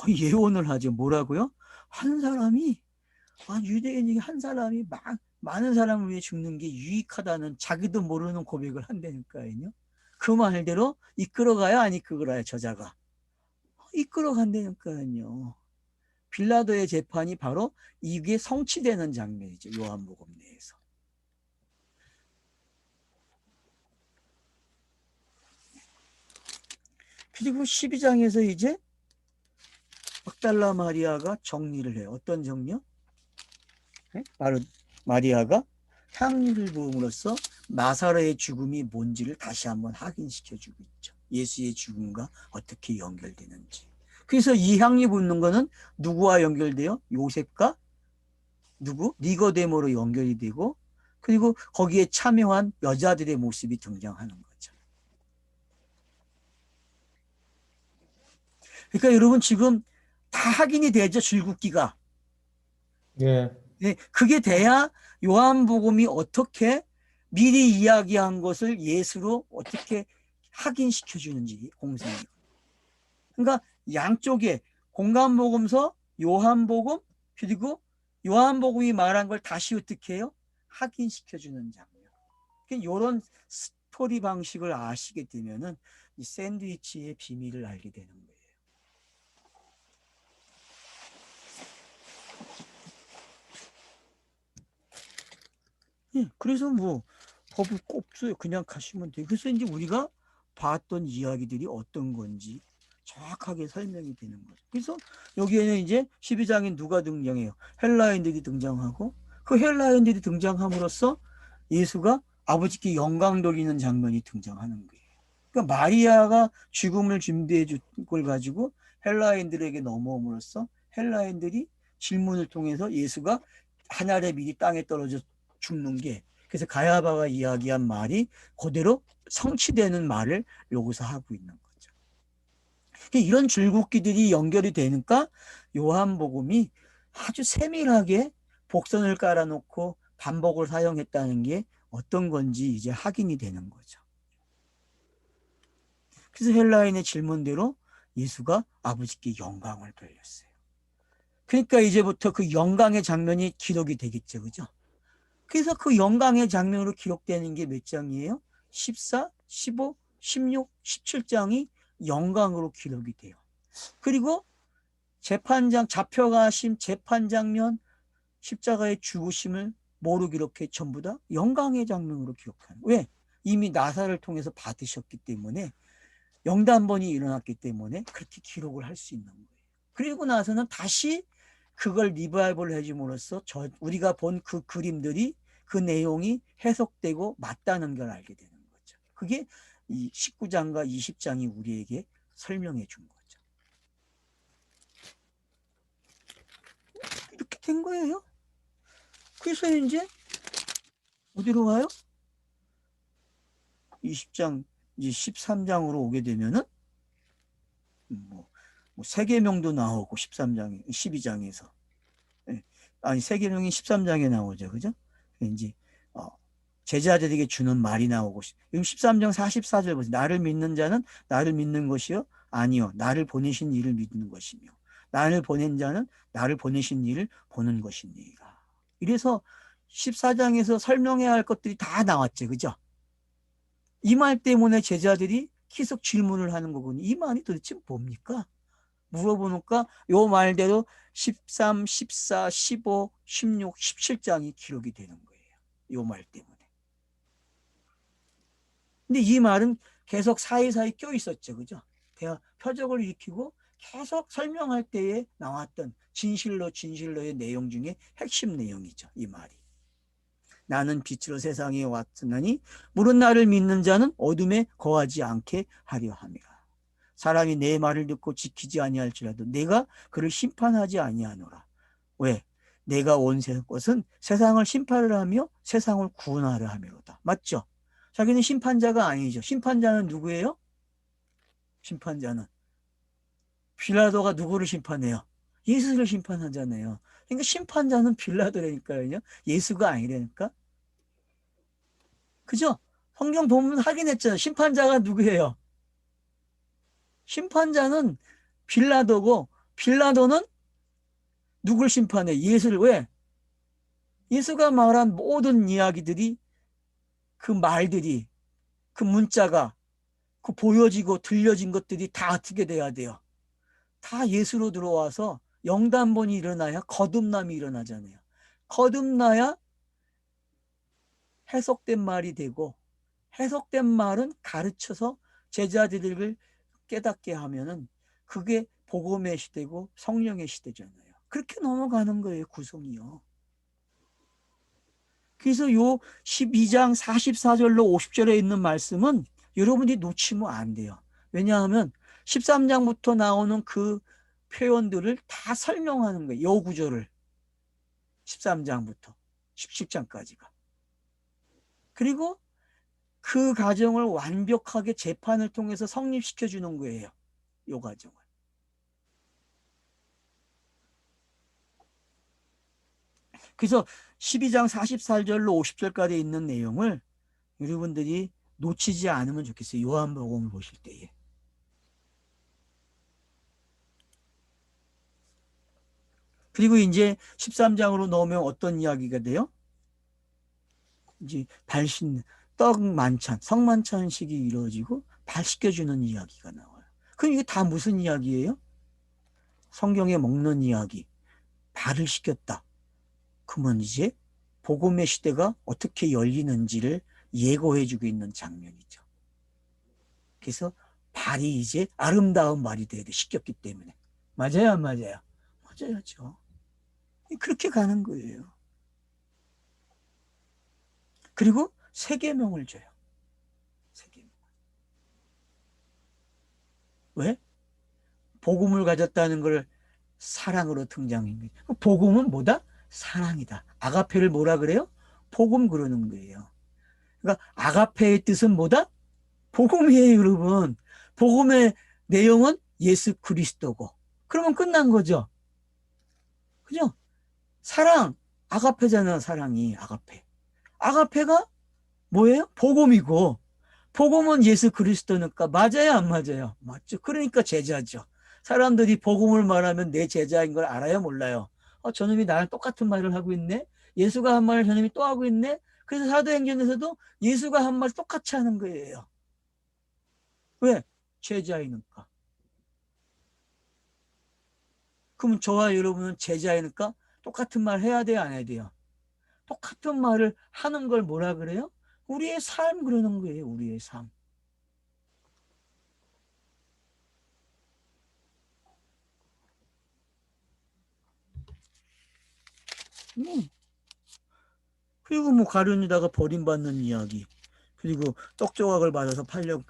Speaker 1: 예언을 하죠. 뭐라고요? 한 사람이 유대인이 한 사람이 많은 사람을 위해 죽는 게 유익하다는 자기도 모르는 고백을 한다니까요. 그 말대로 이끌어가요, 안 이끌어가요, 저자가? 이끌어간다니까요. 빌라도의 재판이 바로 이게 성취되는 장면이죠. 요한복음 내에서. 그리고 12장에서 이제 막달라 마리아가 정리를 해요. 어떤 정리요? 바로 마리아가 향유를 부음으로써 나사로의 죽음이 뭔지를 다시 한번 확인시켜주고 있죠. 예수의 죽음과 어떻게 연결되는지. 그래서 이 향유 붓는 거는 누구와 연결돼요? 요셉과 누구? 니고데모로 연결이 되고 그리고 거기에 참여한 여자들의 모습이 등장하는 거죠. 그러니까 여러분 지금 다 확인이 되죠. 줄긋기가.
Speaker 2: 예.
Speaker 1: 네, 그게 돼야 요한복음이 어떻게 미리 이야기한 것을 예수로 어떻게 확인시켜 주는지 공생이. 그러니까 양쪽에 공간복음서, 요한복음 그리고 요한복음이 말한 걸 다시 어떻게 해요? 확인시켜 주는 장면. 이런 스토리 방식을 아시게 되면은 이 샌드위치의 비밀을 알게 되는 거예요. 예, 그래서 뭐 법을 꼽어요. 그냥 가시면 돼요. 그래서 이제 우리가 봤던 이야기들이 어떤 건지 정확하게 설명이 되는 거죠. 그래서 여기에는 이제 12장에 누가 등장해요? 헬라인들이 등장하고 그 헬라인들이 등장함으로써 예수가 아버지께 영광 돌리는 장면이 등장하는 거예요. 그러니까 마리아가 죽음을 준비해 준 걸 가지고 헬라인들에게 넘어옴으로써 헬라인들이 질문을 통해서 예수가 하늘에 미리 땅에 떨어져 죽는 게, 그래서 가야바가 이야기한 말이 그대로 성취되는 말을 여기서 하고 있는 거죠. 이런 줄긋기들이 연결이 되니까 요한복음이 아주 세밀하게 복선을 깔아놓고 반복을 사용했다는 게 어떤 건지 이제 확인이 되는 거죠. 그래서 헬라인의 질문대로 예수가 아버지께 영광을 돌렸어요. 그러니까 이제부터 그 영광의 장면이 기록이 되겠죠. 그죠? 그래서 그 영광의 장면으로 기록되는 게 몇 장이에요? 14, 15, 16, 17장이 영광으로 기록이 돼요. 그리고 재판장, 잡혀가심, 재판 장면, 십자가의 죽으심을 뭐로 기록해? 전부 다 영광의 장면으로 기록하는. 왜? 이미 나사를 통해서 받으셨기 때문에, 영단번이 일어났기 때문에 그렇게 기록을 할 수 있는 거예요. 그리고 나서는 다시 그걸 리바이벌 해줌으로써 우리가 본 그 그림들이, 그 내용이 해석되고 맞다는 걸 알게 되는 거죠. 그게 이 19장과 20장이 우리에게 설명해 준 거죠. 이렇게 된 거예요. 그래서 이제 어디로 와요? 20장, 이제 13장으로 오게 되면은 세계명도 나오고 13장에, 12장에서. 아니, 세계명이 13장에 나오죠. 그죠? 이제, 제자들에게 주는 말이 나오고, 지금 13장 44절 보세요. 나를 믿는 자는 나를 믿는 것이요? 아니요. 나를 보내신 이를 믿는 것이며, 나를 보낸 자는 나를 보내신 이를 보는 것이니라. 이래서 14장에서 설명해야 할 것들이 다 나왔죠. 그죠? 이 말 때문에 제자들이 계속 질문을 하는 거군요. 이 말이 도대체 뭡니까? 물어보니까 요 말대로 13, 14, 15, 16, 17장이 기록이 되는 거예요. 요 말 때문에. 근데 이 말은 계속 사이사이 껴 있었죠. 그죠? 표적을 일으키고 계속 설명할 때에 나왔던 진실로의 내용 중에 핵심 내용이죠. 이 말이. 나는 빛으로 세상에 왔으니 물은 나를 믿는 자는 어둠에 거하지 않게 하려 함이라. 사람이 내 말을 듣고 지키지 아니할지라도 내가 그를 심판하지 아니하노라. 왜? 내가 온 것은 세상을 심판을 하며 세상을 구원하려 함이로다. 맞죠? 자기는 심판자가 아니죠. 심판자는 누구예요? 심판자는 빌라도가 누구를 심판해요? 예수를 심판하잖아요. 그러니까 심판자는 빌라도라니까요. 예수가 아니라니까. 그죠? 성경 본문 확인했잖아요. 심판자가 누구예요? 심판자는 빌라도고, 빌라도는 누굴 심판해? 예수를. 왜? 예수가 말한 모든 이야기들이, 그 말들이, 그 문자가, 그 보여지고 들려진 것들이 다 어떻게 돼야 돼요? 다 예수로 들어와서 영단번이 일어나야 거듭남이 일어나잖아요. 거듭나야 해석된 말이 되고, 해석된 말은 가르쳐서 제자들을 깨닫게 하면은 그게 복음의 시대고 성령의 시대잖아요. 그렇게 넘어가는 거예요, 구성이요. 그래서 요 12장 44절로 50절에 있는 말씀은 여러분이 놓치면 안 돼요. 왜냐하면 13장부터 나오는 그 표현들을 다 설명하는 거예요. 요 구절을. 13장부터 17장까지가. 그리고 그 과정을 완벽하게 재판을 통해서 성립시켜 주는 거예요. 요 과정을. 그래서 12장 44절로 50절까지 있는 내용을 여러분들이 놓치지 않으면 좋겠어요. 요한복음을 보실 때에. 그리고 이제 13장으로 넣으면 어떤 이야기가 돼요? 이제 떡 만찬, 성만찬식이 이루어지고 발 씻겨주는 이야기가 나와요. 그럼 이게 다 무슨 이야기예요? 성경에 먹는 이야기. 발을 씻겼다. 그러면 이제 복음의 시대가 어떻게 열리는지를 예고해주고 있는 장면이죠. 그래서 발이 이제 아름다운 말이 돼야 돼. 씻겼기 때문에. 맞아요, 안 맞아요? 맞아야죠. 그렇게 가는 거예요. 그리고 세계명을 줘요. 세계명. 왜? 복음을 가졌다는 걸 사랑으로 등장한 거예요. 복음은 뭐다? 사랑이다. 아가페를 뭐라 그래요? 복음 그러는 거예요. 그러니까 아가페의 뜻은 뭐다? 복음이에요, 여러분. 복음의 내용은 예수 그리스도고. 그러면 끝난 거죠. 그죠? 사랑, 아가페잖아, 사랑이, 아가페. 아가페가 뭐예요? 복음이고, 복음은 예수 그리스도니까 맞아요, 안 맞아요? 맞죠. 그러니까 제자죠. 사람들이 복음을 말하면 내 제자인 걸 알아요, 몰라요? 저놈이 나랑 똑같은 말을 하고 있네? 예수가 한 말을 저놈이 또 하고 있네? 그래서 사도행전에서도 예수가 한 말 똑같이 하는 거예요. 왜? 제자이니까. 그럼 저와 여러분은 제자이니까 똑같은 말 해야 돼요, 안 해야 돼요? 똑같은 말을 하는 걸 뭐라 그래요? 우리의 삶 그러는 거예요, 우리의 삶. 그리고 뭐 가룟유다가 버림받는 이야기, 그리고 떡조각을 받아서 팔려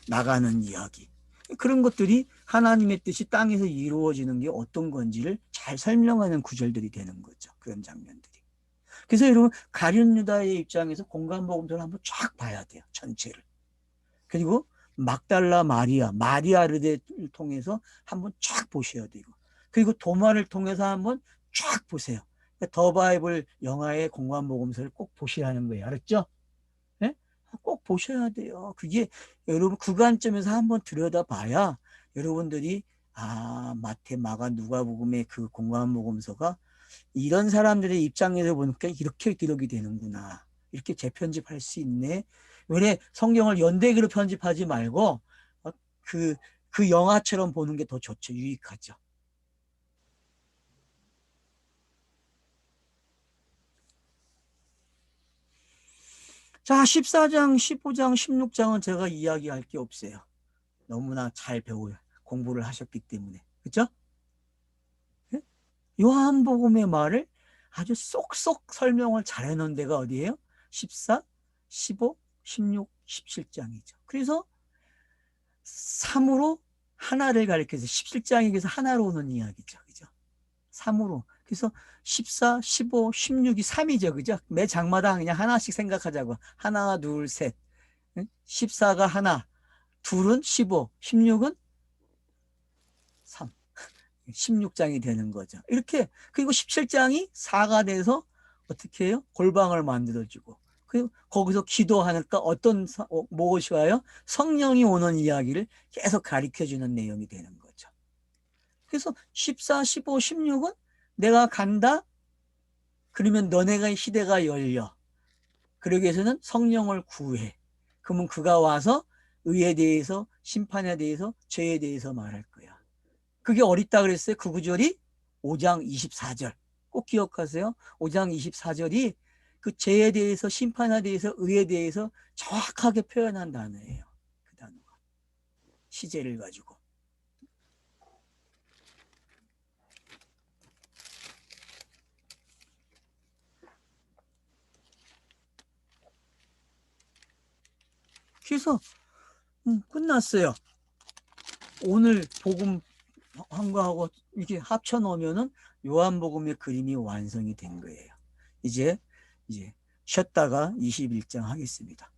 Speaker 1: 나가는 이야기, 그런 것들이 하나님의 뜻이 땅에서 이루어지는 게 어떤 건지를 잘 설명하는 구절들이 되는 거죠. 그런 장면들이. 그래서 여러분 가룟유다의 입장에서 공간복음서를 한번 쫙 봐야 돼요. 전체를. 그리고 막달라 마리아를 통해서 한번 쫙 보셔야 되고, 그리고 도마를 통해서 한번 쫙 보세요. 더 바이블 영화의 공간복음서를 꼭 보시라는 거예요. 알았죠? 네? 꼭 보셔야 돼요. 그게 여러분 그 관점에서 한번 들여다봐야 여러분들이 마태, 마가, 누가복음의 그 공간복음서가 이런 사람들의 입장에서 보니까 이렇게 기록이 되는구나. 이렇게 재편집할 수 있네. 왜 성경을 연대기로 편집하지 말고 그 영화처럼 보는 게 더 좋죠. 유익하죠. 자, 14장, 15장, 16장은 제가 이야기할 게 없어요. 너무나 잘 공부를 하셨기 때문에. 그렇죠? 요한복음의 말을 아주 쏙쏙 설명을 잘 해놓은 데가 어디예요? 14, 15, 16, 17장이죠. 그래서 3으로 하나를 가리켜서 17장에서 하나로 오는 이야기죠. 그죠? 3으로. 그래서 14, 15, 16이 3이죠. 그죠? 매 장마다 그냥 하나씩 생각하자고. 하나, 둘, 셋. 14가 하나, 둘은 15, 16은 3. 16장이 되는 거죠. 이렇게. 그리고 17장이 4가 돼서 어떻게 해요? 골방을 만들어주고. 그리고 거기서 기도하니까 무엇이 와요? 성령이 오는 이야기를 계속 가르쳐주는 내용이 되는 거죠. 그래서 14, 15, 16은 내가 간다? 그러면 너네가 시대가 열려. 그러기 위해서는 성령을 구해. 그러면 그가 와서 의에 대해서, 심판에 대해서, 죄에 대해서 말할 거야. 그게 어딨다 그랬어요? 그 구절이 5장 24절. 꼭 기억하세요. 5장 24절이 그 죄에 대해서, 심판에 대해서, 의에 대해서 정확하게 표현한 단어예요. 그 단어가. 시제를 가지고. 그래서 끝났어요. 오늘 복음 한 거하고 이렇게 합쳐 놓으면은 요한복음의 그림이 완성이 된 거예요. 이제 쉬었다가 21장 하겠습니다.